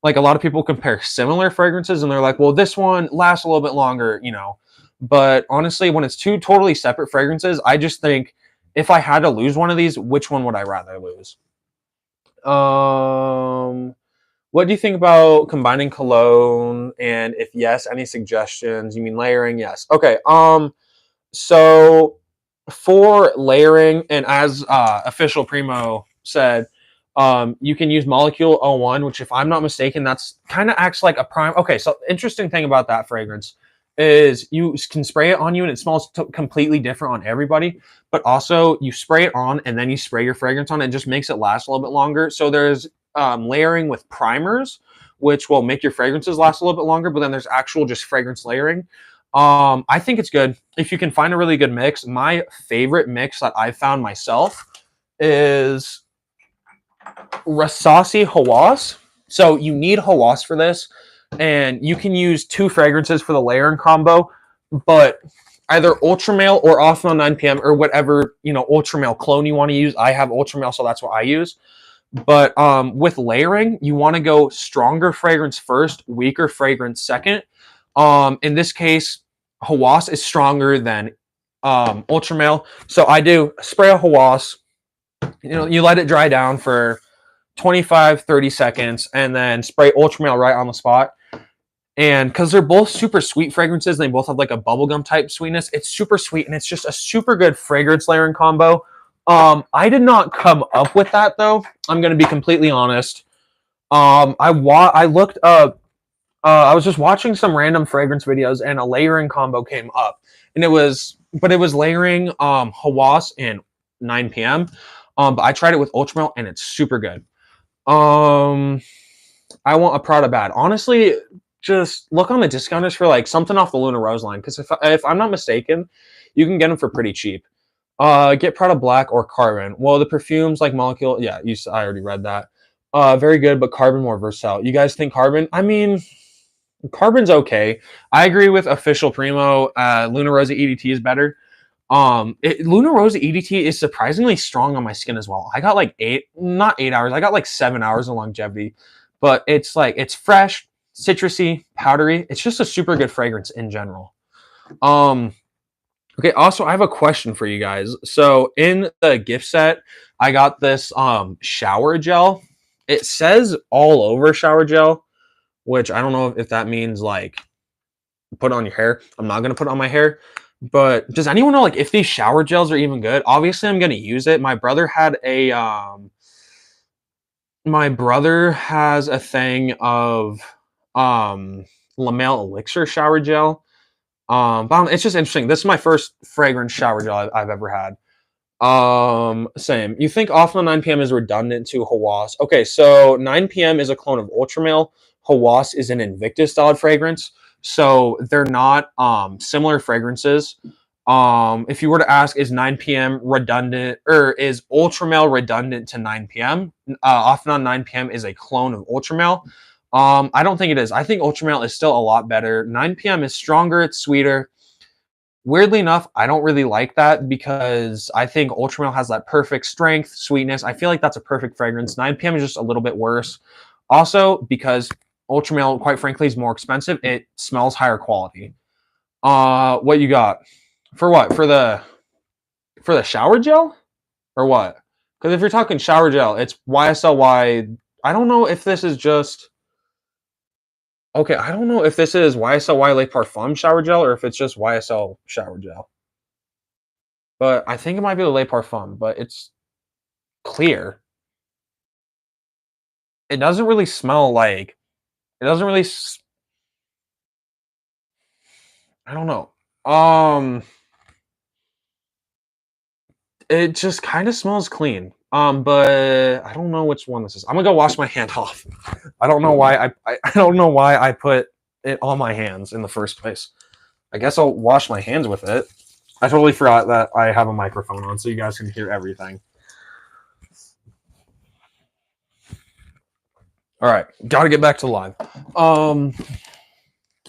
a lot of people compare similar fragrances and they're like, well, this one lasts a little bit longer, you know. But honestly, when it's two totally separate fragrances, I just think if I had to lose one of these, which one would I rather lose? Um, what do you think about combining cologne? And if yes, any suggestions? You mean layering? Yes. Okay. So for layering, and as official Primo said, you can use Molecule 01, which if I'm not mistaken, that's kind of acts like a prime. Okay, so interesting thing about that fragrance is you can spray it on you and it smells completely different on everybody, but also you spray it on and then you spray your fragrance on it. It just makes it last a little bit longer. So there's layering with primers, which will make your fragrances last a little bit longer, but then there's actual just fragrance layering. I think it's good if you can find a really good mix. My favorite mix that I've found myself is Rasasi Hawas. So you need Hawas for this, and you can use two fragrances for the layering combo, but either Ultra Male or Off on 9 p.m. or whatever, you know, Ultra Male clone you want to use. I have Ultra Male, so that's what I use. But with layering, you want to go stronger fragrance first, weaker fragrance second. In this case, Hawas is stronger than Ultra Male. So I do spray a Hawas. You know, you let it dry down for 25, 30 seconds, and then spray Ultra Male right on the spot. And because they're both super sweet fragrances, they both have like a bubblegum type sweetness. It's super sweet, and it's just a super good fragrance layering combo. I did not come up with that though. I'm gonna be completely honest. I looked up. I was just watching some random fragrance videos, and a layering combo came up, and it was layering Hawas and 9 p.m. But I tried it with Ultra Male, and it's super good. I want a Prada bad. Honestly, just look on the discounters for like something off the Luna Rose line, because if I'm not mistaken, you can get them for pretty cheap. Get Prada Black or Carbon. Well, the perfumes like Molecule, yeah, I already read that. Very good, but Carbon more versatile. You guys think Carbon? I mean, Carbon's okay. I agree with official Primo. Luna Rosa EDT is better. Luna Rosa EDT is surprisingly strong on my skin as well. I got like not 8 hours. I got like 7 hours of longevity, but it's like it's fresh, citrusy, powdery. It's just a super good fragrance in general. Okay. Also, I have a question for you guys. So in the gift set, I got this shower gel. It says all over shower gel, which I don't know if that means like put on your hair. I'm not gonna put it on my hair. But does anyone know like if these shower gels are even good? Obviously, I'm gonna use it. My brother has a thing of Lamel Elixir shower gel. But it's just interesting. This is my first fragrance shower gel I've ever had. Same. You think off on 9 p.m. is redundant to Hawas. Okay, so 9 p.m. is a clone of Ultramale. Hawas is an Invictus styled fragrance. So they're not similar fragrances. If you were to ask, is 9 p.m. redundant or is Ultramale redundant to 9 p.m.? Often on 9 p.m. is a clone of Ultramale. I don't think it is. I think Ultramale is still a lot better. 9 p.m. is stronger, it's sweeter. Weirdly enough, I don't really like that because I think Ultramale has that perfect strength, sweetness. I feel like that's a perfect fragrance. 9 p.m. is just a little bit worse. Also, because Ultramale, quite frankly, is more expensive, it smells higher quality. What you got? For what? For the shower gel? Or what? Because if you're talking shower gel, it's YSLY. I don't know if this is just okay. I don't know if this is YSLY Le Parfum shower gel or if it's just YSL shower gel. But I think it might be the Le Parfum, but it's clear. It doesn't really smell like. It doesn't really. I don't know. It just kind of smells clean. But I don't know which one this is. I'm gonna go wash my hand off. I don't know why I don't know why I put it on my hands in the first place. I guess I'll wash my hands with it. I totally forgot that I have a microphone on, so you guys can hear everything. All right, got to get back to live.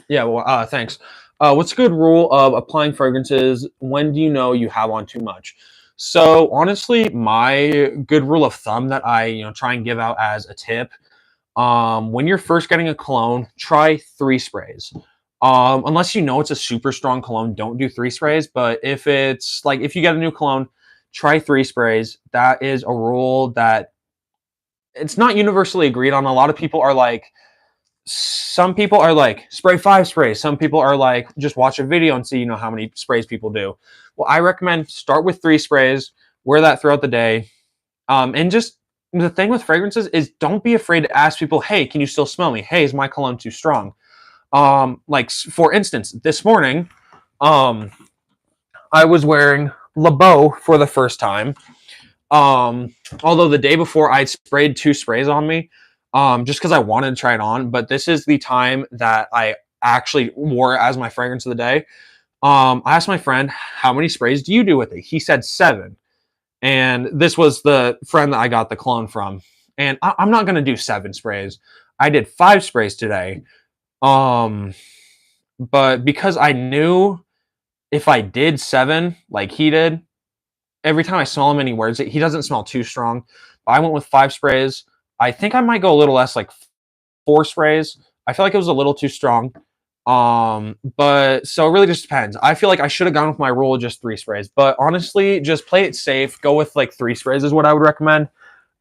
Yeah. Well, thanks. What's a good rule of applying fragrances? When do you know you have on too much? So honestly, my good rule of thumb that I try and give out as a tip, when you're first getting a cologne, try 3 sprays. Unless you know it's a super strong cologne, don't do 3 sprays. But if it's like if you get a new cologne, try 3 sprays. That is a rule that it's not universally agreed on. A lot of people are like, some people are like spray 5 sprays. Some people are like just watch a video and see how many sprays people do. Well, I recommend start with 3 sprays, wear that throughout the day, and just the thing with fragrances is don't be afraid to ask people, hey, can you still smell me? Hey, is my cologne too strong? Like for instance, this morning, I was wearing Le Beau for the first time. Although the day before I'd sprayed 2 sprays on me, just because I wanted to try it on. But this is the time that I actually wore it as my fragrance of the day. I asked my friend, how many sprays do you do with it? He said 7. And this was the friend that I got the cologne from. And I'm not going to do 7 sprays. I did 5 sprays today. But because I knew if I did 7, like he did, every time I smell him and he wears it, he doesn't smell too strong. I went with 5 sprays. I think I might go a little less, like 4 sprays. I feel like it was a little too strong. But so it really just depends. I feel like I should have gone with my rule of just 3 sprays, but honestly, just play it safe. Go with like 3 sprays is what I would recommend.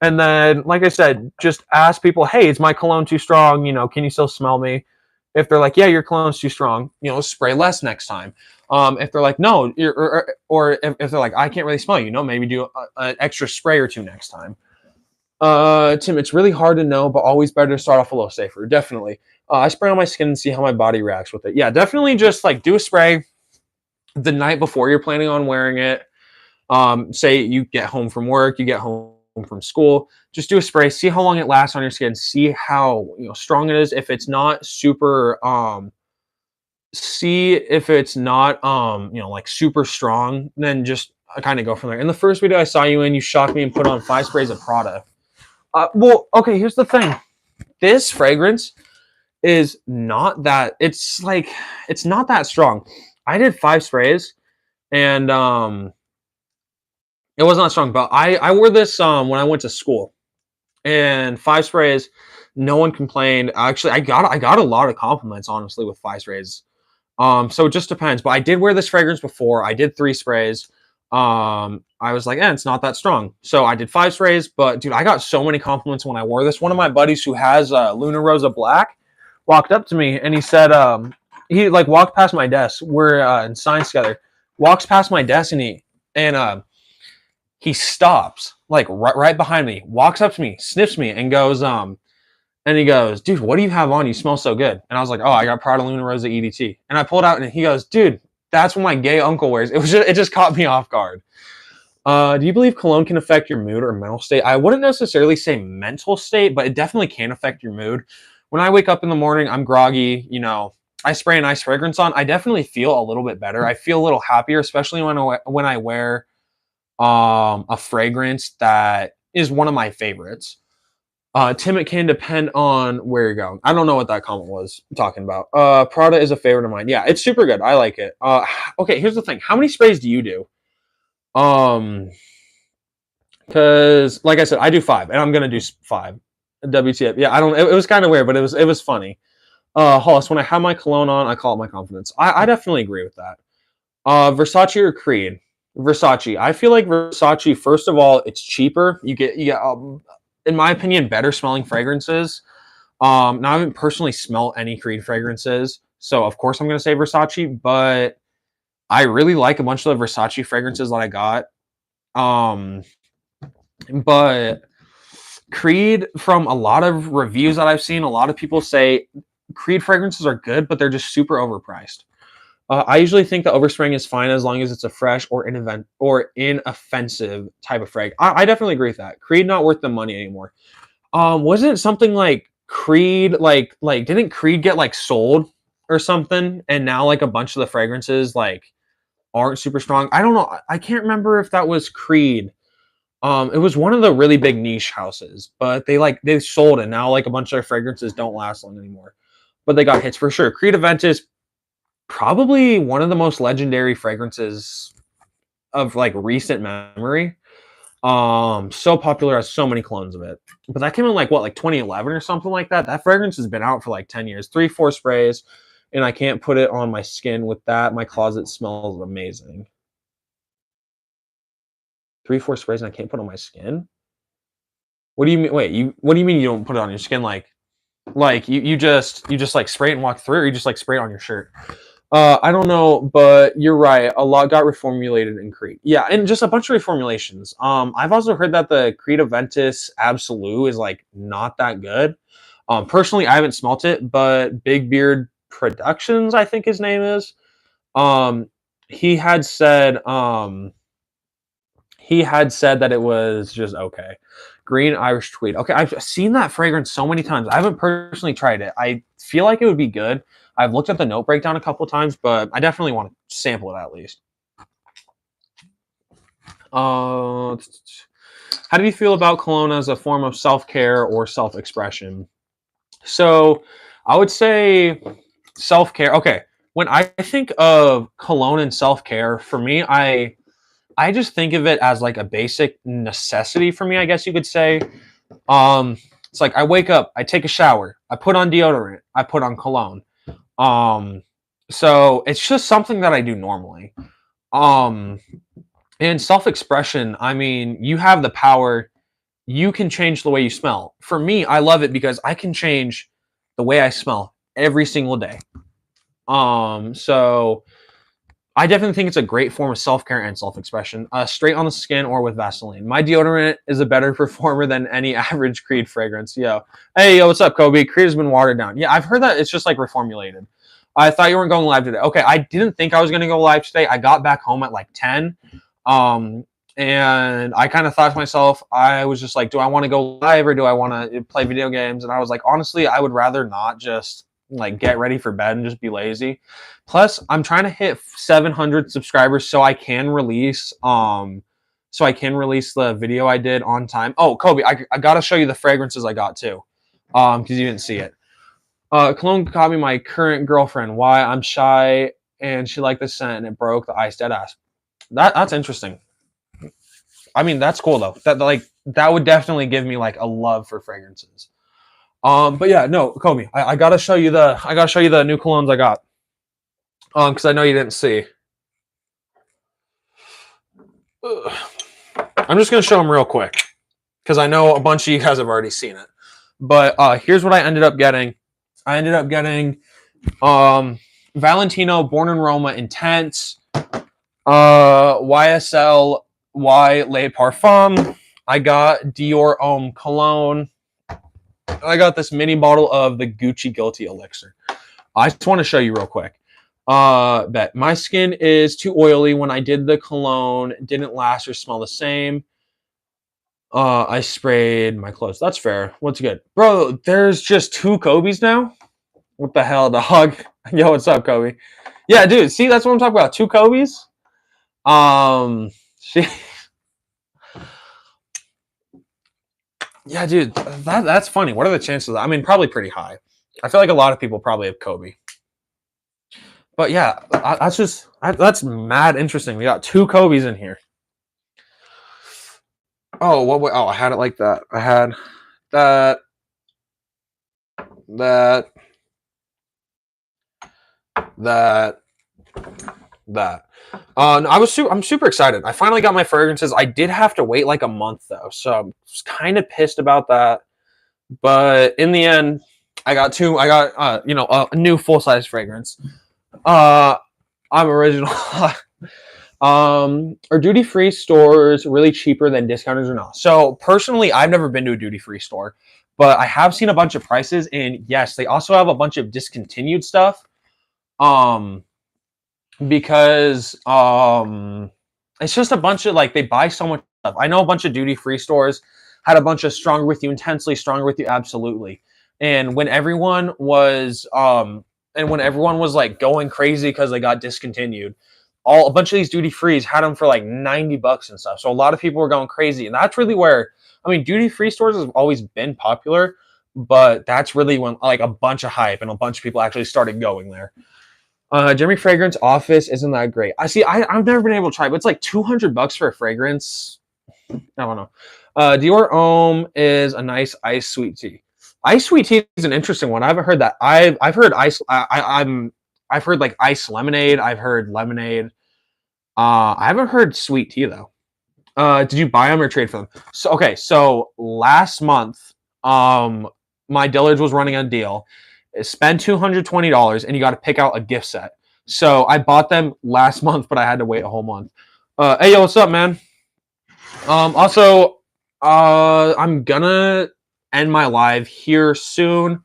And then, like I said, just ask people, hey, is my cologne too strong? Can you still smell me? If they're like, yeah, your cologne's too strong, spray less next time. If they're like, no, or if they're like, I can't really smell you, maybe do an extra spray or 2 next time. Tim, it's really hard to know, but always better to start off a little safer. Definitely. I spray on my skin and see how my body reacts with it. Yeah, definitely just like do a spray the night before you're planning on wearing it. Say you get home from work, you get home from school, just do a spray, see how long it lasts on your skin, see how strong it is. If it's not super see if it's not like super strong, then just kind of go from there. In the first video I saw you in, you shocked me and put on 5 sprays of Prada. Well, okay, here's the thing. This fragrance is not that, it's not that strong. I did 5 sprays and it wasn't that strong, but I wore this when I went to school. And 5 sprays, no one complained. Actually, I got a lot of compliments honestly with 5 sprays. So it just depends. But I did wear this fragrance before. I did 3 sprays. I was like, it's not that strong. So I did 5 sprays, but dude, I got so many compliments when I wore this. One of my buddies who has Luna Rosa Black walked up to me and he said, he like walked past my desk. We're in science together. Walks past my desk and he stops like right behind me, walks up to me, sniffs me, and goes, and he goes, dude, what do you have on? You smell so good. And I was like, oh, I got Prada Luna Rosa EDT. And I pulled out and he goes, dude, that's what my gay uncle wears. It just caught me off guard. Do you believe cologne can affect your mood or mental state? I wouldn't necessarily say mental state, but it definitely can affect your mood. When I wake up in the morning, I'm groggy. I spray a nice fragrance on. I definitely feel a little bit better. I feel a little happier, especially when I wear a fragrance that is one of my favorites. Tim, it can depend on where you're going. I don't know what that comment was talking about. Prada is a favorite of mine. Yeah, it's super good. I like it. Okay, here's the thing. How many sprays do you do? Um, because like I said, I do 5, and I'm gonna do 5. WTF? Yeah, I don't. It was kind of weird, but it was funny. Hollis, when I have my cologne on, I call it my confidence. I definitely agree with that. Versace or Creed? Versace. I feel like Versace. First of all, it's cheaper. You get in my opinion, better smelling fragrances. Now I haven't personally smelled any Creed fragrances, so of course I'm gonna say Versace. But I really like a bunch of the Versace fragrances that I got. Um, but Creed, from a lot of reviews that I've seen, a lot of people say Creed fragrances are good, but they're just super overpriced. I usually think the overspraying is fine as long as it's a fresh or inoffensive type of frag. I definitely agree with that. Creed not worth the money anymore. Wasn't it something like Creed like didn't Creed get like sold or something, and now like a bunch of the fragrances like aren't super strong? I don't know. I can't remember if that was Creed. It was one of the really big niche houses, but they sold it. Now like a bunch of their fragrances don't last long anymore. But they got hits for sure. Creed Aventus, probably one of the most legendary fragrances of like recent memory. So popular, has so many clones of it. But that came in like what, like 2011 or something like that. That fragrance has been out for like 10 years, 3, 4 sprays, and I can't put it on my skin with that. My closet smells amazing. 3, 4 sprays and I can't put it on my skin. What do you mean? Wait, what do you mean you don't put it on your skin? Like you just like spray it and walk through, or you just like spray it on your shirt? I don't know, but you're right. A lot got reformulated in Creed. Yeah, and just a bunch of reformulations. I've also heard that the Creed Aventus Absolute is like not that good. Personally, I haven't smelt it, but Big Beard Productions, I think his name is. Um, he had said that it was just okay. Green Irish Tweed. Okay, I've seen that fragrance so many times. I haven't personally tried it. I feel like it would be good. I've looked at the note breakdown a couple times, but I definitely want to sample it at least. How do you feel about cologne as a form of self-care or self-expression? So, I would say self-care. Okay, when I think of cologne and self-care, for me, I just think of it as like a basic necessity for me, I guess you could say. Um, it's like I wake up, I take a shower, I put on deodorant, I put on cologne. Um, so it's just something that I do normally. Um, and self-expression, I mean, you have the power. You can change the way you smell. For me, I love it because I can change the way I smell every single day. So I definitely think it's a great form of self-care and self-expression. Straight on the skin or with Vaseline. My deodorant is a better performer than any average Creed fragrance. Yo, what's up, Kobe? Creed has been watered down. Yeah, I've heard that it's just like reformulated. I thought you weren't going live today. Okay, I didn't think I was going to go live today. I got back home at like 10. And I kind of thought to myself, I was just like, do I want to go live or do I want to play video games? And I was like, honestly, I would rather not just like get ready for bed and just be lazy. Plus, I'm trying to hit 700 subscribers so I can release the video I did on time. Oh, Kobe, I gotta show you the fragrances I got too, because you didn't see it. Cologne called me my current girlfriend. Why? I'm shy and she liked the scent and it broke the ice dead ass. That's interesting. I mean, that's cool though. That would definitely give me like a love for fragrances. But yeah, no, Kobe, I gotta show you the new colognes I got. Because I know you didn't see. I'm just gonna show them real quick because I know a bunch of you guys have already seen it. But here's what I ended up getting. I ended up getting Valentino Born in Roma Intense, YSL Y Le Parfum. I got Dior Homme Cologne. I got this mini bottle of the Gucci Guilty Elixir. I just want to show you real quick. Bet my skin is too oily. When I did the cologne, didn't last or smell the same. I sprayed my clothes. That's fair. What's good, bro? There's just two Kobe's now. What the hell, dog? Yo, what's up, Kobe? Yeah, dude. See, that's what I'm talking about. Two Kobe's. She, yeah, dude. That's funny. What are the chances of that? I mean, probably pretty high. I feel like a lot of people probably have Kobe. But yeah, that's mad interesting. We got two Kobe's in here. Oh, what? Oh, I had it like that. I had that, that, that, that. No, I'm super excited. I finally got my fragrances. I did have to wait like a month though, so I'm kind of pissed about that. But in the end, I got two. I got a new full size fragrance. I'm original. Are duty free stores really cheaper than discounters or not? So personally, I've never been to a duty free store, but I have seen a bunch of prices, and yes, they also have a bunch of discontinued stuff. Um, because it's just a bunch of like they buy so much stuff. I know a bunch of duty free stores had a bunch of stronger with you, intensely stronger with you, absolutely. And when everyone was like going crazy because they got discontinued, a bunch of these duty frees had them for like $90 and stuff. So a lot of people were going crazy, and that's really where I mean duty free stores have always been popular, but that's really when like a bunch of hype and a bunch of people actually started going there. Jeremy Fragrance Office isn't that great. I've never been able to try, but it's like $200 for a fragrance. I don't know. Dior Homme is a nice ice sweet tea. Ice sweet tea is an interesting one. I haven't heard that. I've heard ice. I've heard like ice lemonade. I've heard lemonade. I haven't heard sweet tea though. Did you buy them or trade for them? So okay, so last month, my Dillard's was running a deal. Spend $220 and you got to pick out a gift set. So I bought them last month, but I had to wait a whole month. Hey yo, what's up, man? Also, I'm gonna end my live here soon.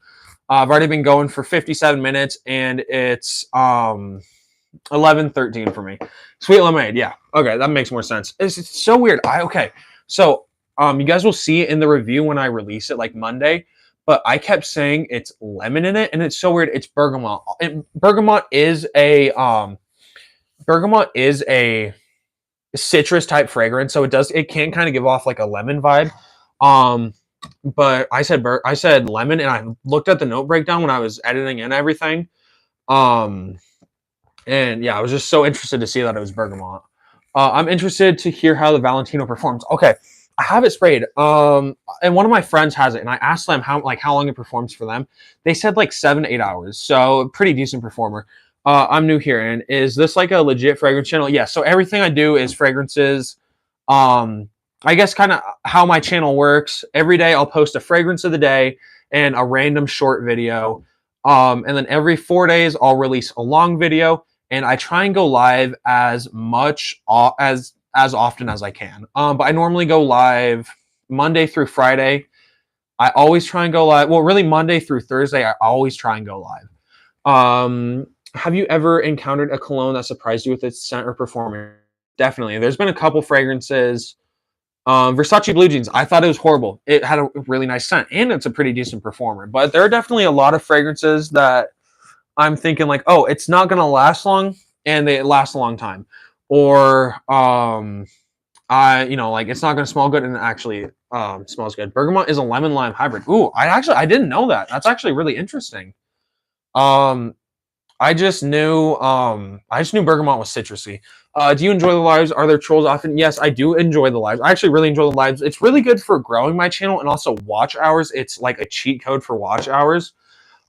I've already been going for 57 minutes, and it's 11:13 for me. Sweet lemonade, yeah. Okay, that makes more sense. It's so weird. Okay. So you guys will see it in the review when I release it like Monday. But I kept saying it's lemon in it, and it's so weird. It's bergamot. Bergamot is a citrus type fragrance, so it can kind of give off like a lemon vibe. Um, but I said lemon, and I looked at the note breakdown when I was editing and everything. Um, and yeah, I was just so interested to see that it was bergamot. I'm interested to hear how the Valentino performs. Okay, I have it sprayed. And one of my friends has it, and I asked them how long it performs for them. They said like 7 to 8 hours, so pretty decent performer. I'm new here, and is this like a legit fragrance channel? Yeah. So everything I do is fragrances. I guess kind of how my channel works. Every day I'll post a fragrance of the day and a random short video. And then every 4 days I'll release a long video, and I try and go live as much as often as I can. But I normally go live Monday through Friday. I always try and go live. Well, really Monday through Thursday, I always try and go live. Have you ever encountered a cologne that surprised you with its scent or performance? Definitely. There's been a couple fragrances. Versace Blue Jeans, I thought it was horrible. It had a really nice scent, and it's a pretty decent performer. But there are definitely a lot of fragrances that I'm thinking like, oh, it's not gonna last long, and they last a long time, or like it's not gonna smell good and it actually smells good. Bergamot is a lemon lime hybrid. Ooh, I didn't know that. That's actually really interesting. Um, I just knew bergamot was citrusy. Do you enjoy the lives? Are there trolls often? Yes, I do enjoy the lives. I actually really enjoy the lives. It's really good for growing my channel and also watch hours. It's like a cheat code for watch hours.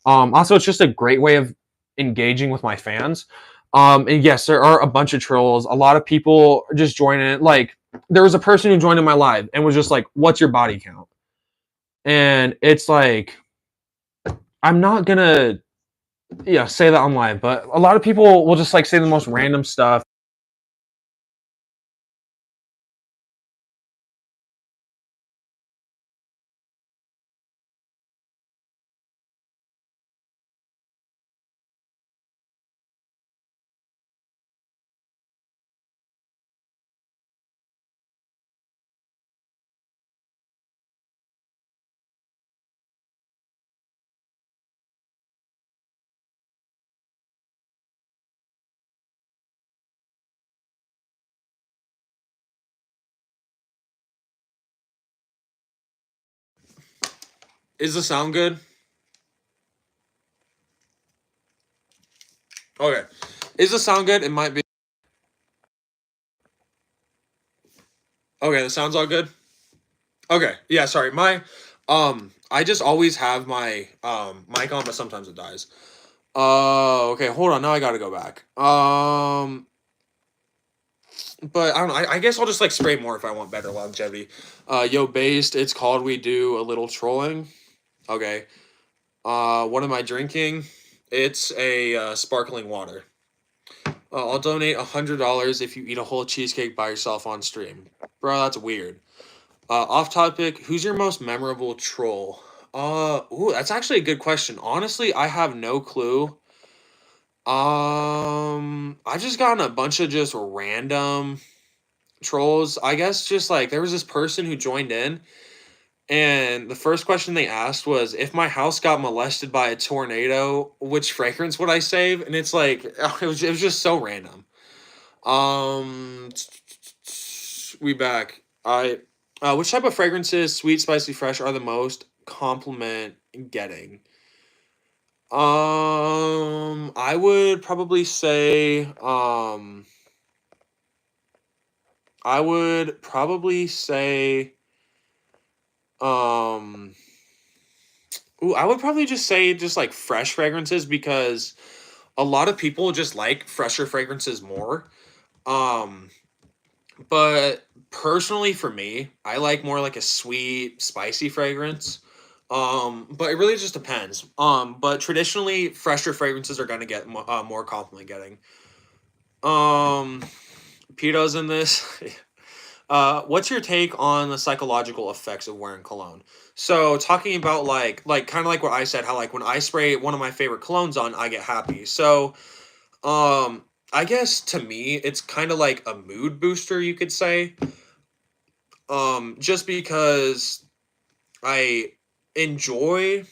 Also, it's just a great way of engaging with my fans. And yes, there are a bunch of trolls. A lot of people just join it. Like there was a person who joined in my live and was just like, "What's your body count?" And it's like, I'm not gonna say that on live, but a lot of people will just like say the most random stuff. Is the sound good? Okay. Is the sound good? It might be. Okay, the sound's all good. Okay. Yeah, sorry. I just always have my mic on, but sometimes it dies. Okay, hold on. Now I gotta go back. But I don't know. I guess I'll just like spray more if I want better longevity. Yo, based. It's called We Do a Little Trolling. Okay. What am I drinking? It's a sparkling water. I'll donate $100 if you eat a whole cheesecake by yourself on stream. Bro, that's weird. Off topic. Who's your most memorable troll? Ooh, that's actually a good question. Honestly, I have no clue. I've just gotten a bunch of just random trolls. I guess just like there was this person who joined in, and the first question they asked was, if my house got molested by a tornado, which fragrance would I save? And it's like it was just so random. Um, we back. Which type of fragrances, sweet, spicy, fresh, are the most compliment getting? I would probably say, I would probably say, um, ooh, I would probably just say just like fresh fragrances because a lot of people just like fresher fragrances more. Um, but personally for me, I like more like a sweet, spicy fragrance. But it really just depends. But traditionally, fresher fragrances are gonna get more compliment getting. Um, Peto's in this. What's your take on the psychological effects of wearing cologne? So talking about like kind of like what I said, how like when I spray one of my favorite colognes on, I get happy. So I guess to me, it's kind of like a mood booster, you could say. Just because I enjoy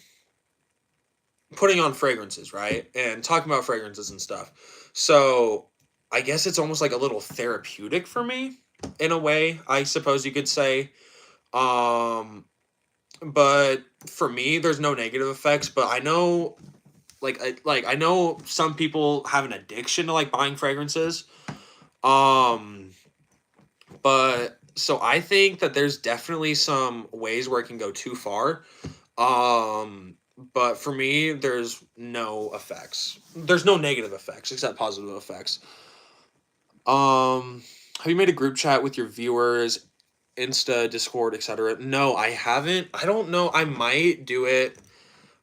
putting on fragrances, right? And talking about fragrances and stuff. So I guess it's almost like a little therapeutic for me in a way, I suppose you could say. Um, but for me, there's no negative effects, but I know I know some people have an addiction to like buying fragrances. Um, but so I think that there's definitely some ways where it can go too far. But for me, there's no effects. There's no negative effects except positive effects. Have you made a group chat with your viewers, Insta, Discord, etc.? No, I haven't. I don't know. I might do it.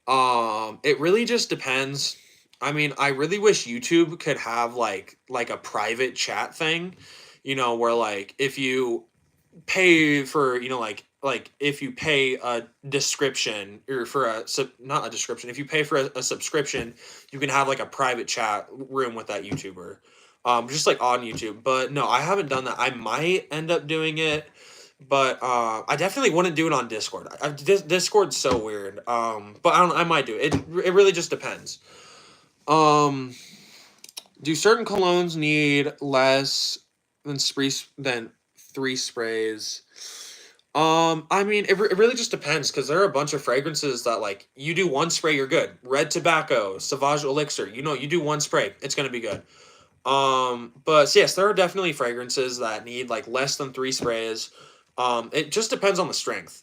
It really just depends. I mean, I really wish YouTube could have like a private chat thing, where like if you pay for like if you pay a description or for not a description, if you pay for a subscription, you can have like a private chat room with that YouTuber, just like on YouTube. But no, I haven't done that. I might end up doing it, but I definitely wouldn't do it on Discord. Discord's so weird. But I might do it. It really just depends. um do certain colognes need less than three sprays? I mean, it really just depends because there are a bunch of fragrances that like you do one spray, you're good. Red Tobacco, Sauvage Elixir, you do one spray, it's gonna be good. But so yes, there are definitely fragrances that need like less than three sprays. It just depends on the strength.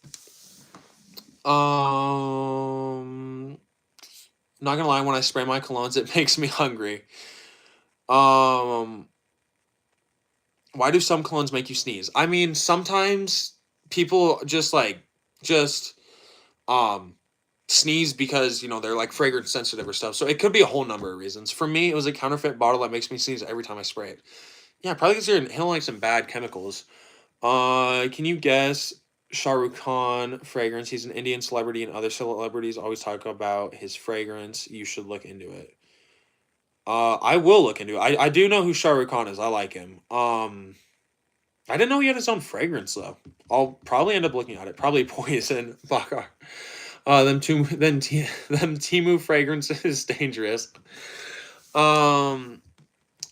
Not gonna lie, when I spray my colognes, it makes me hungry. Um, why do some colognes make you sneeze? I mean, sometimes people just um sneeze because they're like fragrance sensitive or stuff. So it could be a whole number of reasons. For me, it was a counterfeit bottle that makes me sneeze every time I spray it. Yeah, probably because you're inhaling like some bad chemicals. Can you guess Shah Rukh Khan fragrance? He's an Indian celebrity, and other celebrities always talk about his fragrance. You should look into it. I will look into it. I do know who Shah Rukh Khan is. I like him. I didn't know he had his own fragrance though. I'll probably end up looking at it. Probably Poison, Bakar. Them Timu fragrance is dangerous. Um,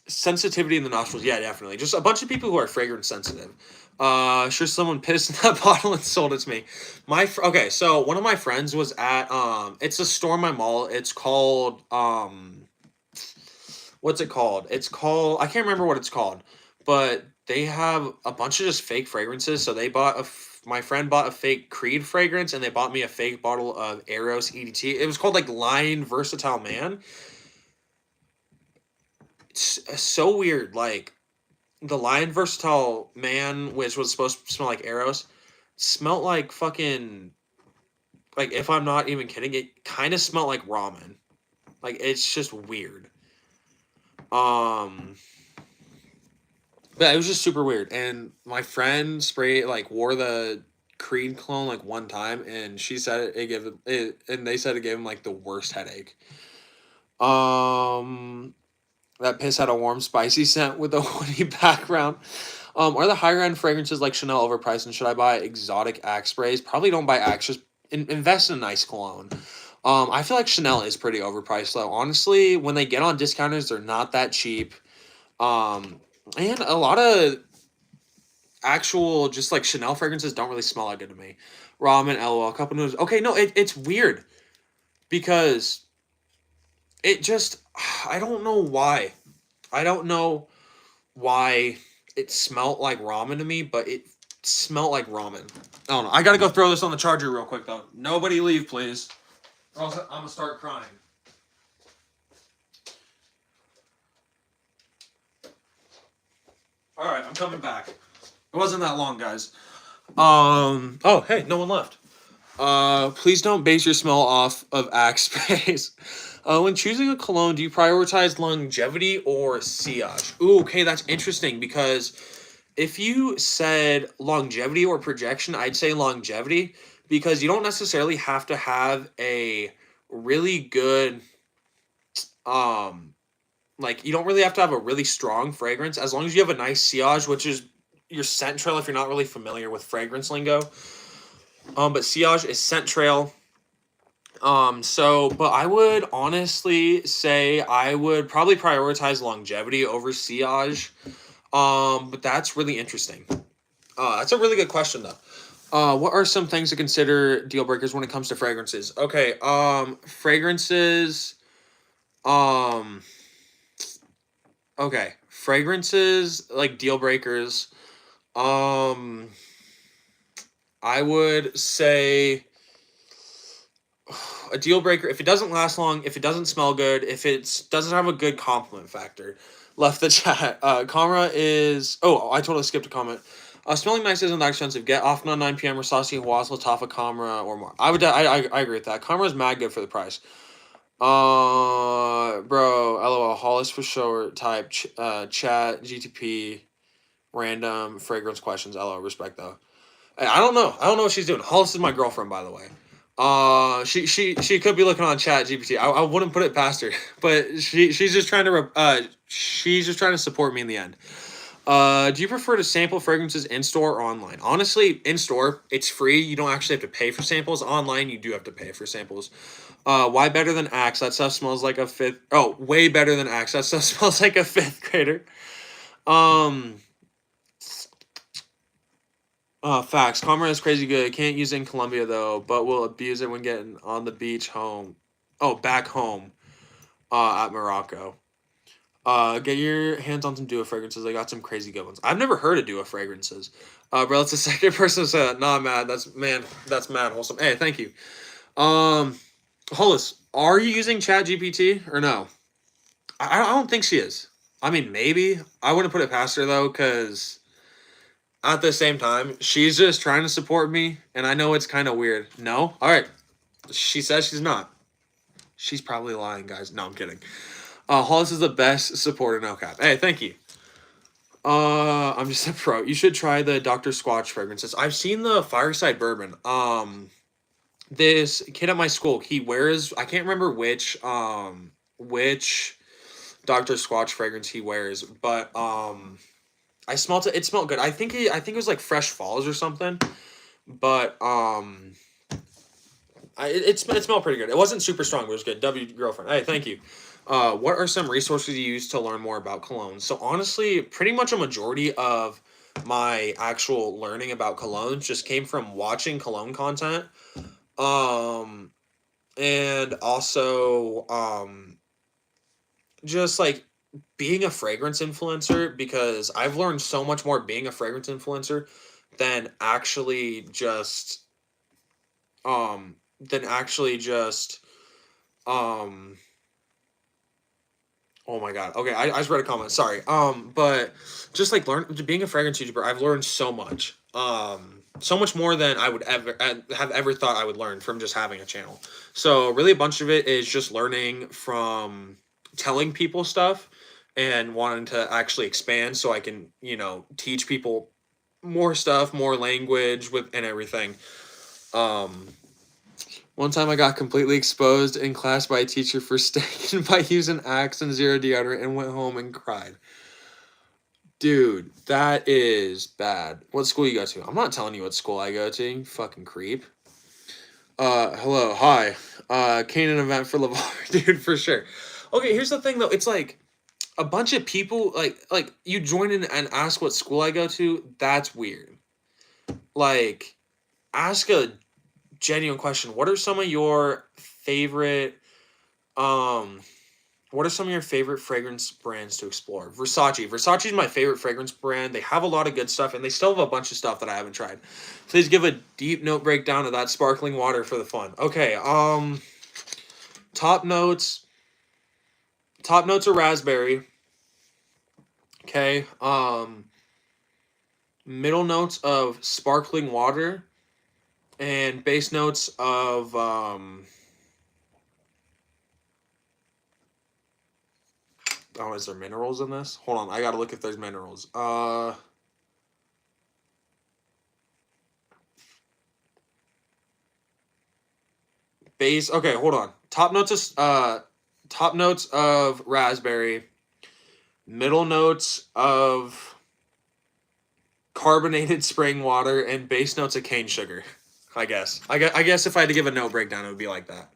sensitivity in the nostrils, yeah, definitely. Just a bunch of people who are fragrance sensitive. Sure, someone pissed in that bottle and sold it to me. Okay, so one of my friends was at it's a store in my mall. It's called what's it called? It's called I can't remember what it's called, but they have a bunch of just fake fragrances. So they bought my friend bought a fake Creed fragrance, and they bought me a fake bottle of Eros EDT. It was called like Lion Versatile Man. It's so weird. Like the Lion Versatile Man, which was supposed to smell like Eros, smelled like fucking, like, if I'm not even kidding, it kind of smelled like ramen. Like, it's just weird. Um, but it was just super weird. And my friend wore the Creed cologne like one time, and she said and they said it gave him like the worst headache. Um, that piss had a warm, spicy scent with a woody background. Are the higher end fragrances like Chanel overpriced, and should I buy exotic Axe sprays? Probably don't buy Axe. Just invest in a nice cologne. I feel like Chanel is pretty overpriced though. Honestly, when they get on discounters, they're not that cheap. And a lot of actual just like Chanel fragrances don't really smell that good to me. Ramen, LOL, cup of noodles. Okay, no, it's weird because it just I don't know why. I don't know why it smelled like ramen to me, but it smelled like ramen. I don't know. I gotta go throw this on the charger real quick though. Nobody leave, please. Or else I'm gonna start crying. Alright, I'm coming back. It wasn't that long, guys. Oh hey, no one left. Please don't base your smell off of Axe sprays. When choosing a cologne, do you prioritize longevity or sillage? Ooh, okay, that's interesting because if you said longevity or projection, I'd say longevity because you don't necessarily have to have a really good like you don't really have to have a really strong fragrance as long as you have a nice sillage, which is your scent trail if you're not really familiar with fragrance lingo. But sillage is scent trail. But I would honestly say I would probably prioritize longevity over sillage. But that's really interesting. That's a really good question though. What are some things to consider deal breakers when it comes to fragrances? Okay, fragrances. Um, okay, fragrances like deal breakers. Um, I would say a deal breaker if it doesn't last long, if it doesn't smell good, if it doesn't have a good compliment factor. Left the chat. Kamra is. Oh, I totally skipped a comment. Smelling nice isn't that expensive. Get often on 9 p.m. Rasasi, Huaz, Latafa, Kamra, or more. I agree with that. Kamra is mad good for the price. Bro, LOL. Hollis for sure. Type chat GTP random fragrance questions. LOL. Respect though. I don't know. I don't know what she's doing. Hollis is my girlfriend, by the way. She could be looking on Chat GPT. I wouldn't put it past her, but she's just trying to she's just trying to support me in the end. Do you prefer to sample fragrances in store or online? Honestly, in store it's free. You don't actually have to pay for samples. Online, you do have to pay for samples. Why better than Axe? That stuff smells like a fifth. Oh, way better than Axe. That stuff smells like a fifth grader. Um. Facts. Comrade is crazy good. Can't use it in Colombia though, but will abuse it when getting on the beach home. Oh, back home. At Morocco. Get your hands on some Dua fragrances. I got some crazy good ones. I've never heard of Dua fragrances. Bro, it's the second person to say that. Nah, man, that's mad wholesome. Hey, thank you. Hollis, are you using Chat GPT or no? I don't think she is. I mean, maybe. I wouldn't put it past her though, because at the same time, she's just trying to support me, and I know it's kind of weird. No? All right. She says she's not. She's probably lying, guys. No, I'm kidding. Hollis is the best supporter, no cap. Hey, thank you. I'm just a pro. You should try the Dr. Squatch fragrances. I've seen the Fireside Bourbon. This kid at my school, he wears, I can't remember which Dr. Squatch fragrance he wears, but I smelled it. It smelled good. I think it was like Fresh Falls or something. But it smelled pretty good. It wasn't super strong, but it was good. W girlfriend. Hey, thank you. What are some resources you use to learn more about cologne? So honestly, pretty much a majority of my actual learning about colognes just came from watching cologne content. Um, and also just like being a fragrance influencer, because I've learned so much more being a fragrance influencer than actually just than actually just um oh my god. Okay, I just read a comment. Sorry. But just like being a fragrance YouTuber, I've learned so much. So much more than I would ever have ever thought I would learn from just having a channel. So really, a bunch of it is just learning from telling people stuff and wanting to actually expand, so I can teach people more stuff, more language with and everything. Um, One time I got completely exposed in class by a teacher for staying by using Axe and zero deodorant and went home and cried. Dude, that is bad. What school you go to? I'm not telling you what school I go to, you fucking creep. Hello, hi. Canaan event for LeVar, dude, for sure. Okay, here's the thing though. It's like a bunch of people like you join in and ask what school I go to. That's weird. Like, ask a genuine question. Um what are some of your favorite fragrance brands to explore? Versace. Versace is my favorite fragrance brand. They have a lot of good stuff, and they still have a bunch of stuff that I haven't tried. Please give a deep note breakdown of that sparkling water for the fun. Okay, top notes. Top notes are raspberry. Okay. Middle notes of sparkling water, and base notes of oh, is there minerals in this? Hold on, I gotta look if there's minerals. Base. Okay, hold on. Top notes of raspberry. Middle notes of carbonated spring water, and base notes of cane sugar. I guess. I guess if I had to give a note breakdown, it would be like that.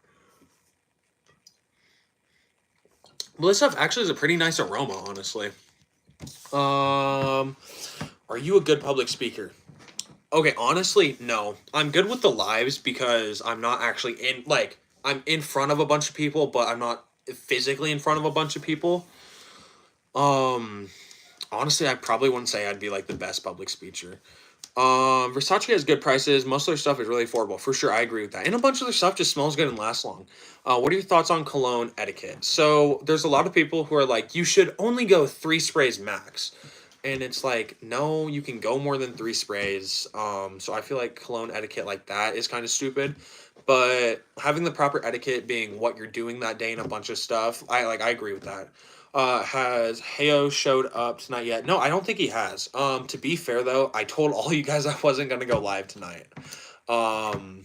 Well, this stuff actually has a pretty nice aroma, honestly. Are you a good public speaker? Okay, honestly, no. I'm good with the lives because I'm not actually I'm in front of a bunch of people, but I'm not physically in front of a bunch of people. Um, Honestly, I probably wouldn't say I'd be like the best public speaker. Versace has good prices. Most of their stuff is really affordable. For sure, I agree with that. And a bunch of their stuff just smells good and lasts long. What are your thoughts on cologne etiquette? So there's a lot of people who are like, you should only go 3 sprays max. And it's like, no, you can go more than 3 sprays. So I feel like cologne etiquette like that is kind of stupid. But having the proper etiquette being what you're doing that day and a bunch of stuff, I agree with that. Has Heo showed up tonight yet? No, I don't think he has. To be fair though, I told all you guys I wasn't gonna go live tonight. 7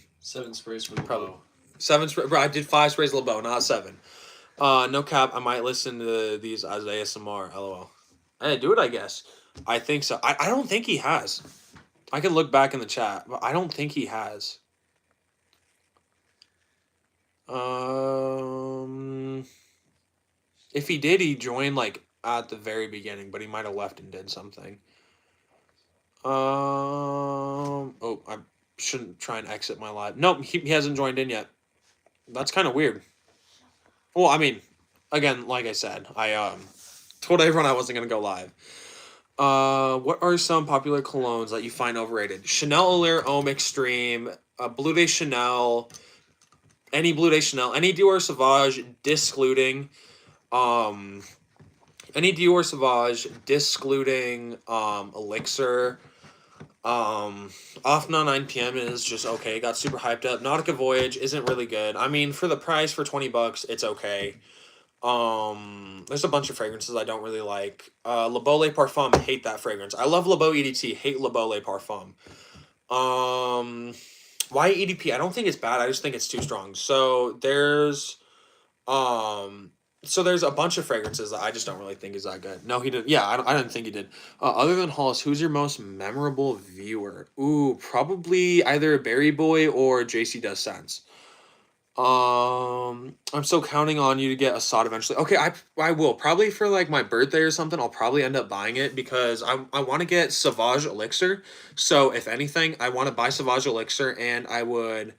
sprays for the Probably. bow. 7 sprays. Bro, I did 5 sprays LeBeau, not 7. No cap. I might listen to these as ASMR. LOL. Hey, do it. I guess. I think so. I don't think he has. I can look back in the chat, but I don't think he has. If he did, he joined like at the very beginning, but he might have left and did something. Oh, I shouldn't try and exit my live. Nope, he hasn't joined in yet. That's kind of weird. Well, I mean, again, like I said, I told everyone I wasn't gonna go live. What are some popular colognes that you find overrated? Chanel Allure Homme Extreme, Blue Day Chanel, any Blue Day Chanel, any Dior Sauvage, discluding, um, any Dior Sauvage, discluding, Elixir. Off now 9 p.m. is just okay. Got super hyped up. Nautica Voyage isn't really good. I mean, for the price for $20, it's okay. There's a bunch of fragrances I don't really like. Le Beau Le Parfum, hate that fragrance. I love Le Beau EDT, hate Le Beau Le Parfum. Why EDP? I don't think it's bad. I just think it's too strong. So there's a bunch of fragrances that I just don't really think is that good. No, he didn't. Yeah, I didn't think he did. Other than Hollis, who's your most memorable viewer? Ooh, probably either Berry Boy or JC Does Sense. I'm still counting on you to get a sod eventually. Okay, I will probably for like my birthday or something. I'll probably end up buying it because I want to get Sauvage Elixir. So if anything, I want to buy Sauvage Elixir and I would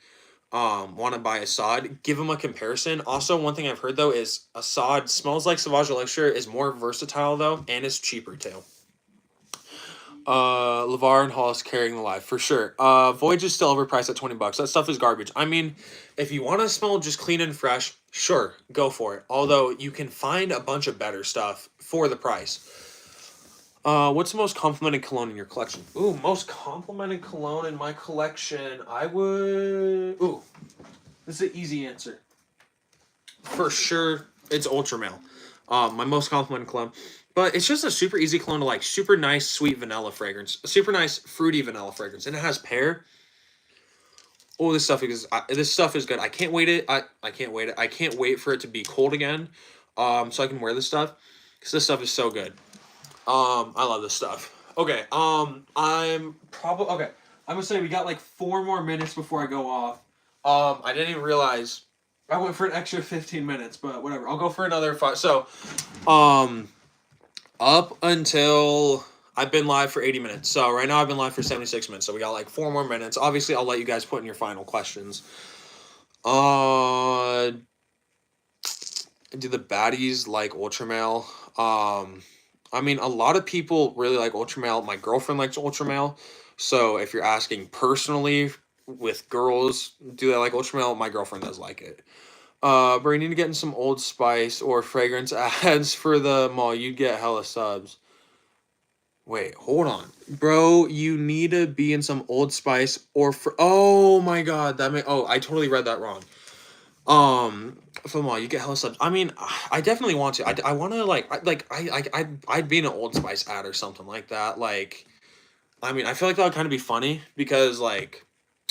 want to buy a sod. Give them a comparison. Also, one thing I've heard though is a sod smells like Sauvage Elixir is more versatile though and is cheaper too. LeVar and Hollis carrying the live for sure. Voyage is still overpriced at $20. That stuff is garbage. I mean, if you want to smell just clean and fresh, sure, go for it. Although you can find a bunch of better stuff for the price. What's the most complimented cologne in your collection? Ooh, most complimented cologne in my collection. I would. Ooh, this is an easy answer. For sure, it's Ultra Male. My most complimented cologne. But it's just a super easy cologne to like. Super nice, sweet vanilla fragrance. A super nice, fruity vanilla fragrance. And it has pear. Oh, this stuff is good. I can't wait it. I can't wait it. I can't wait for it to be cold again. So I can wear this stuff. Because this stuff is so good. I love this stuff. Okay, I'm gonna say we got like 4 more minutes before I go off. I didn't even realize I went for an extra 15 minutes, but whatever. I'll go for another 5. So, up until I've been live for 80 minutes. So right now I've been live for 76 minutes. So we got like 4 more minutes. Obviously, I'll let you guys put in your final questions. Do the baddies like Ultramale? I mean, a lot of people really like Ultramale. My girlfriend likes Ultramale. So if you're asking personally with girls, do they like Ultramale? My girlfriend does like it. But you need to get in some Old Spice or fragrance ads for the mall. You'd get hella subs. Wait, hold on. Bro, you need to be in some Old Spice or oh my god, I totally read that wrong. For the mall, you get hella subs. I mean, I definitely want to. I want to I'd be in an Old Spice ad or something like that. Like, I mean, I feel like that would kind of be funny because like,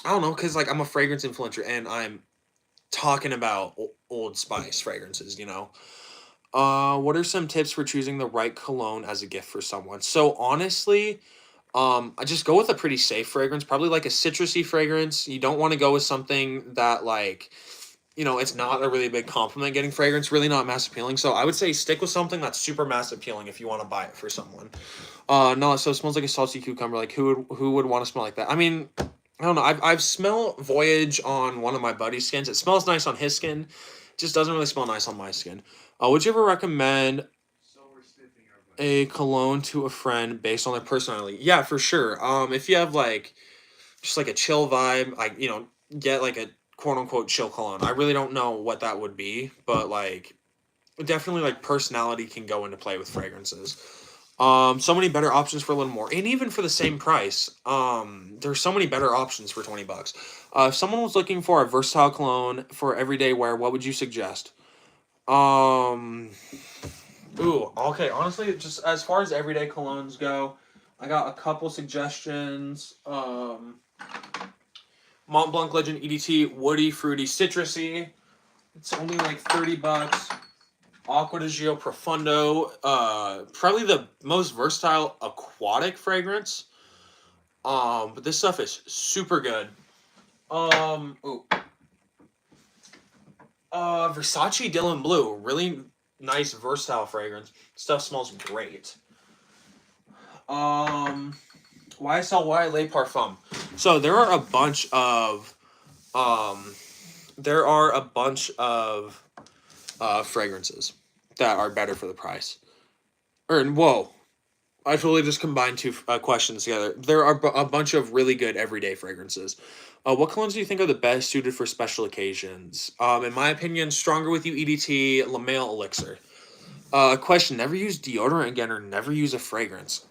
I don't know, because like I'm a fragrance influencer and I'm talking about Old Spice fragrances, you know. What are some tips for choosing the right cologne as a gift for someone? So honestly, I just go with a pretty safe fragrance, probably like a citrusy fragrance. You don't want to go with something that like, you know, it's not a really big compliment getting fragrance, really not mass appealing. So I would say stick with something that's super mass appealing if you want to buy it for someone. No, so it smells like a salty cucumber. Like who would want to smell like that? I mean, I don't know. I've smelled Voyage on one of my buddy's skins. It smells nice on his skin. It just doesn't really smell nice on my skin. Would you ever recommend a cologne to a friend based on their personality? Yeah, for sure. If you have like just like a chill vibe, like get like a quote unquote chill cologne. I really don't know what that would be, but like definitely like personality can go into play with fragrances. So many better options for a little more, and even for the same price. There's so many better options for $20. If someone was looking for a versatile cologne for everyday wear, what would you suggest? Ooh, okay. Honestly, just as far as everyday colognes go, I got a couple suggestions. Mont Blanc Legend EDT, woody, fruity, citrusy. It's only like $30. Acqua di Gio Profondo, probably the most versatile aquatic fragrance. But this stuff is super good. Versace Dylan Blue, really nice versatile fragrance. Stuff smells great. YSL Les Parfums. So there are a bunch of fragrances that are better for the price. Whoa, I totally just combined 2 questions together. There are a bunch of really good everyday fragrances. What colognes do you think are the best suited for special occasions? In my opinion, Stronger With You EDT, La Male Elixir. Question, never use deodorant again or never use a fragrance?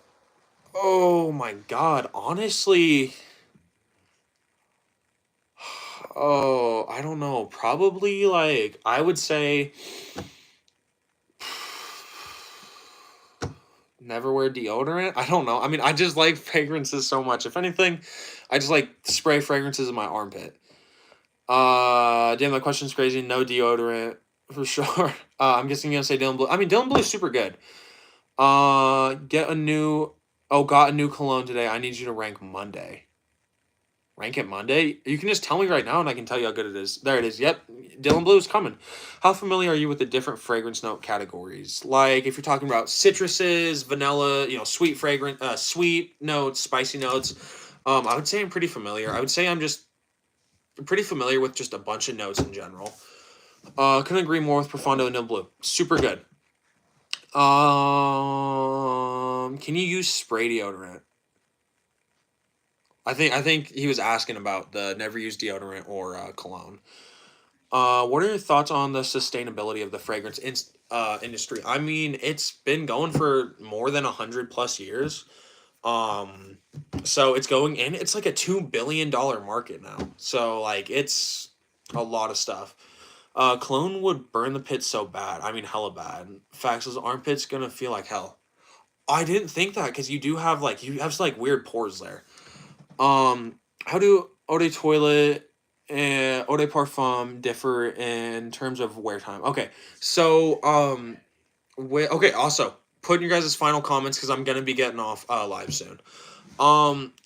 Oh my god, honestly... Oh, I don't know. Probably, like, I would say... Never wear deodorant? I don't know. I mean, I just like fragrances so much. If anything, I just like spray fragrances in my armpit. Damn, that question's crazy. No deodorant, for sure. I'm guessing you're gonna say Dylan Blue. I mean, Dylan Blue is super good. Got a new cologne today. I need you to rank Monday. rank it Monday, you can just tell me right now and I can tell you how good it is. There it is. Yep. Dylan Blue is coming. How familiar are you with the different fragrance note categories? Like if you're talking about citruses, vanilla, sweet fragrant, sweet notes, spicy notes. I would say I'm pretty familiar. I would say I'm just pretty familiar with just a bunch of notes in general. Couldn't agree more with Profondo and Dylan Blue. Super good. Can you use spray deodorant? I think he was asking about the never use deodorant or cologne. What are your thoughts on the sustainability of the fragrance industry? I mean, it's been going for more than 100+ years. So it's going in. It's like a $2 billion market now. So like it's a lot of stuff. Cologne would burn the pits so bad. I mean, hella bad. Fax's armpits gonna feel like hell. I didn't think that because you have like weird pores there. How do eau de toilette and eau de parfum differ in terms of wear time? Okay, so okay. Also, put in your guys' final comments because I'm gonna be getting off live soon.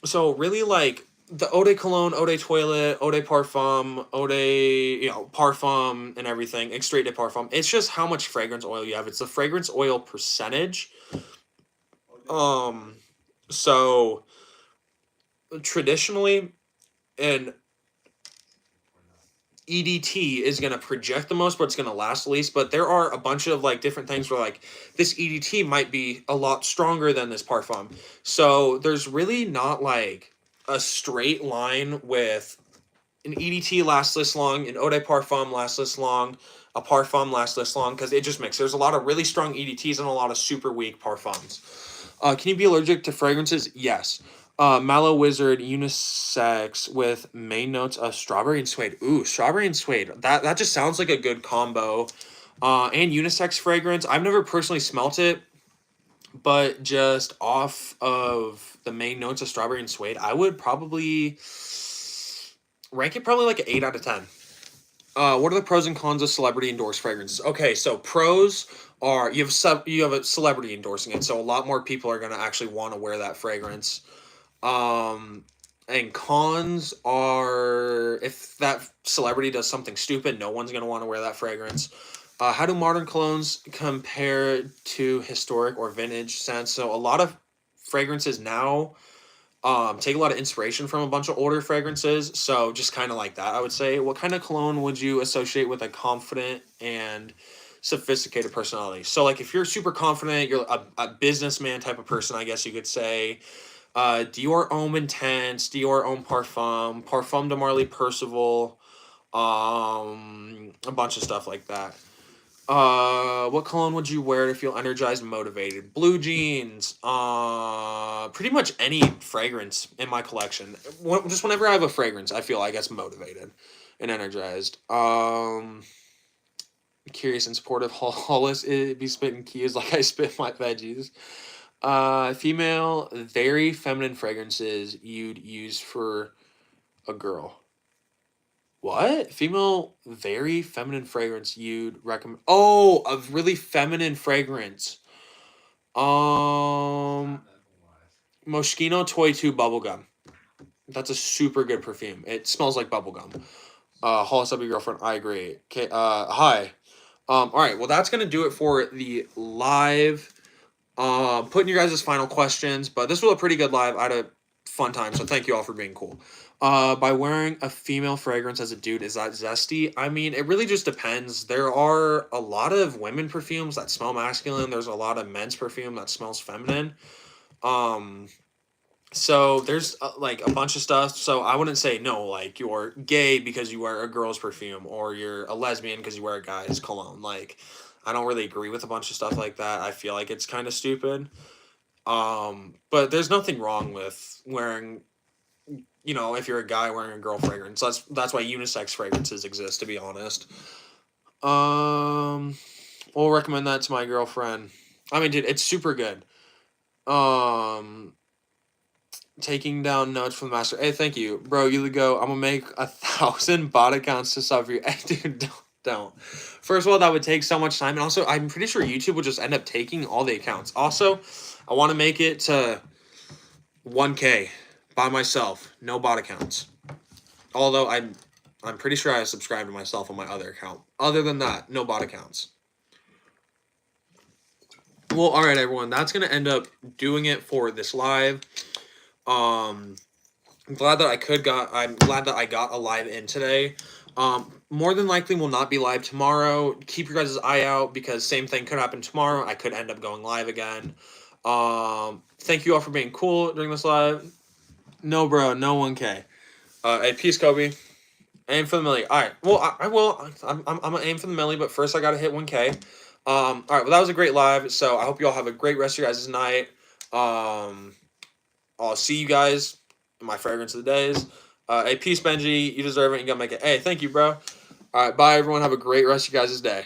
So really like the eau de cologne, eau de toilette, eau de parfum, eau de parfum and everything, extrait de parfum. It's just how much fragrance oil you have. It's the fragrance oil percentage. So traditionally, an EDT is going to project the most, but it's going to last the least. But there are a bunch of like different things where like this EDT might be a lot stronger than this parfum. So there's really not like a straight line with an EDT lasts this long, an eau de parfum lasts this long, a parfum lasts this long because it just mixes. There's a lot of really strong EDTs and a lot of super weak parfums. Can you be allergic to fragrances? Yes. Mallow Wizard unisex with main notes of strawberry and suede. Ooh, strawberry and suede. That just sounds like a good combo. And unisex fragrance. I've never personally smelt it, but just off of the main notes of strawberry and suede, I would probably rank it probably like an 8 out of 10. What are the pros and cons of celebrity endorsed fragrances? Okay, so pros are you have a celebrity endorsing it, so a lot more people are gonna actually want to wear that fragrance. And cons are if that celebrity does something stupid, no one's gonna want to wear that fragrance. How do modern colognes compare to historic or vintage scents? So a lot of fragrances now take a lot of inspiration from a bunch of older fragrances. So just kind of like that, I would say. What kind of cologne would you associate with a confident and sophisticated personality? So like if you're super confident, you're a businessman type of person, I guess you could say. Dior Homme Intense, Dior Homme Parfum, Parfum de Marly Percival, a bunch of stuff like that. What cologne would you wear to feel energized and motivated? Blue jeans. Pretty much any fragrance in my collection. Just whenever I have a fragrance, I feel I get motivated and energized. Curious and supportive. Hollis be spitting cues like I spit my veggies. Female, very feminine fragrances you'd use for a girl. What? Female, very feminine fragrance you'd recommend? Oh, a really feminine fragrance. Moschino Toy 2 Bubblegum. That's a super good perfume. It smells like bubblegum. Hollis, up your girlfriend. I agree. Okay. Hi. All right. Well, that's gonna do it for the live. Putting your guys' final questions, but this was a pretty good live. I had a fun time, so thank you all for being cool. By wearing a female fragrance as a dude, is that zesty? I mean, it really just depends. There are a lot of women perfumes that smell masculine. There's a lot of men's perfume that smells feminine. So there's like a bunch of stuff. So I wouldn't say no, like you're gay because you wear a girl's perfume or you're a lesbian because you wear a guy's cologne. Like I don't really agree with a bunch of stuff like that. I feel like it's kind of stupid. But there's nothing wrong with wearing, if you're a guy wearing a girl fragrance. That's why unisex fragrances exist, to be honest. We'll recommend that to my girlfriend. I mean, dude, it's super good. Taking down notes from the master. Hey, thank you, bro. You go. I'm gonna make 1,000 bot accounts to sub for you. Hey, dude, don't. First of all, that would take so much time, and also, I'm pretty sure YouTube would just end up taking all the accounts. Also, I want to make it to 1K by myself, no bot accounts. Although I'm pretty sure I subscribed to myself on my other account. Other than that, no bot accounts. Well, all right, everyone. That's gonna end up doing it for this live. I'm glad that I'm glad that I got a live in today. More than likely will not be live tomorrow. Keep your guys' eye out because same thing could happen tomorrow. I could end up going live again. Thank you all for being cool during this live. No, bro, no 1K. Hey, peace, Kobe. Aim for the millie. All right. Well, I will. I'm gonna aim for the millie, but first I gotta hit 1K. All right. Well, that was a great live. So I hope you all have a great rest of your guys' night. I'll see you guys in my fragrance of the days. Hey, peace, Benji. You deserve it. You gotta make it. Hey, thank you, bro. All right. Bye, everyone. Have a great rest of your guys' day.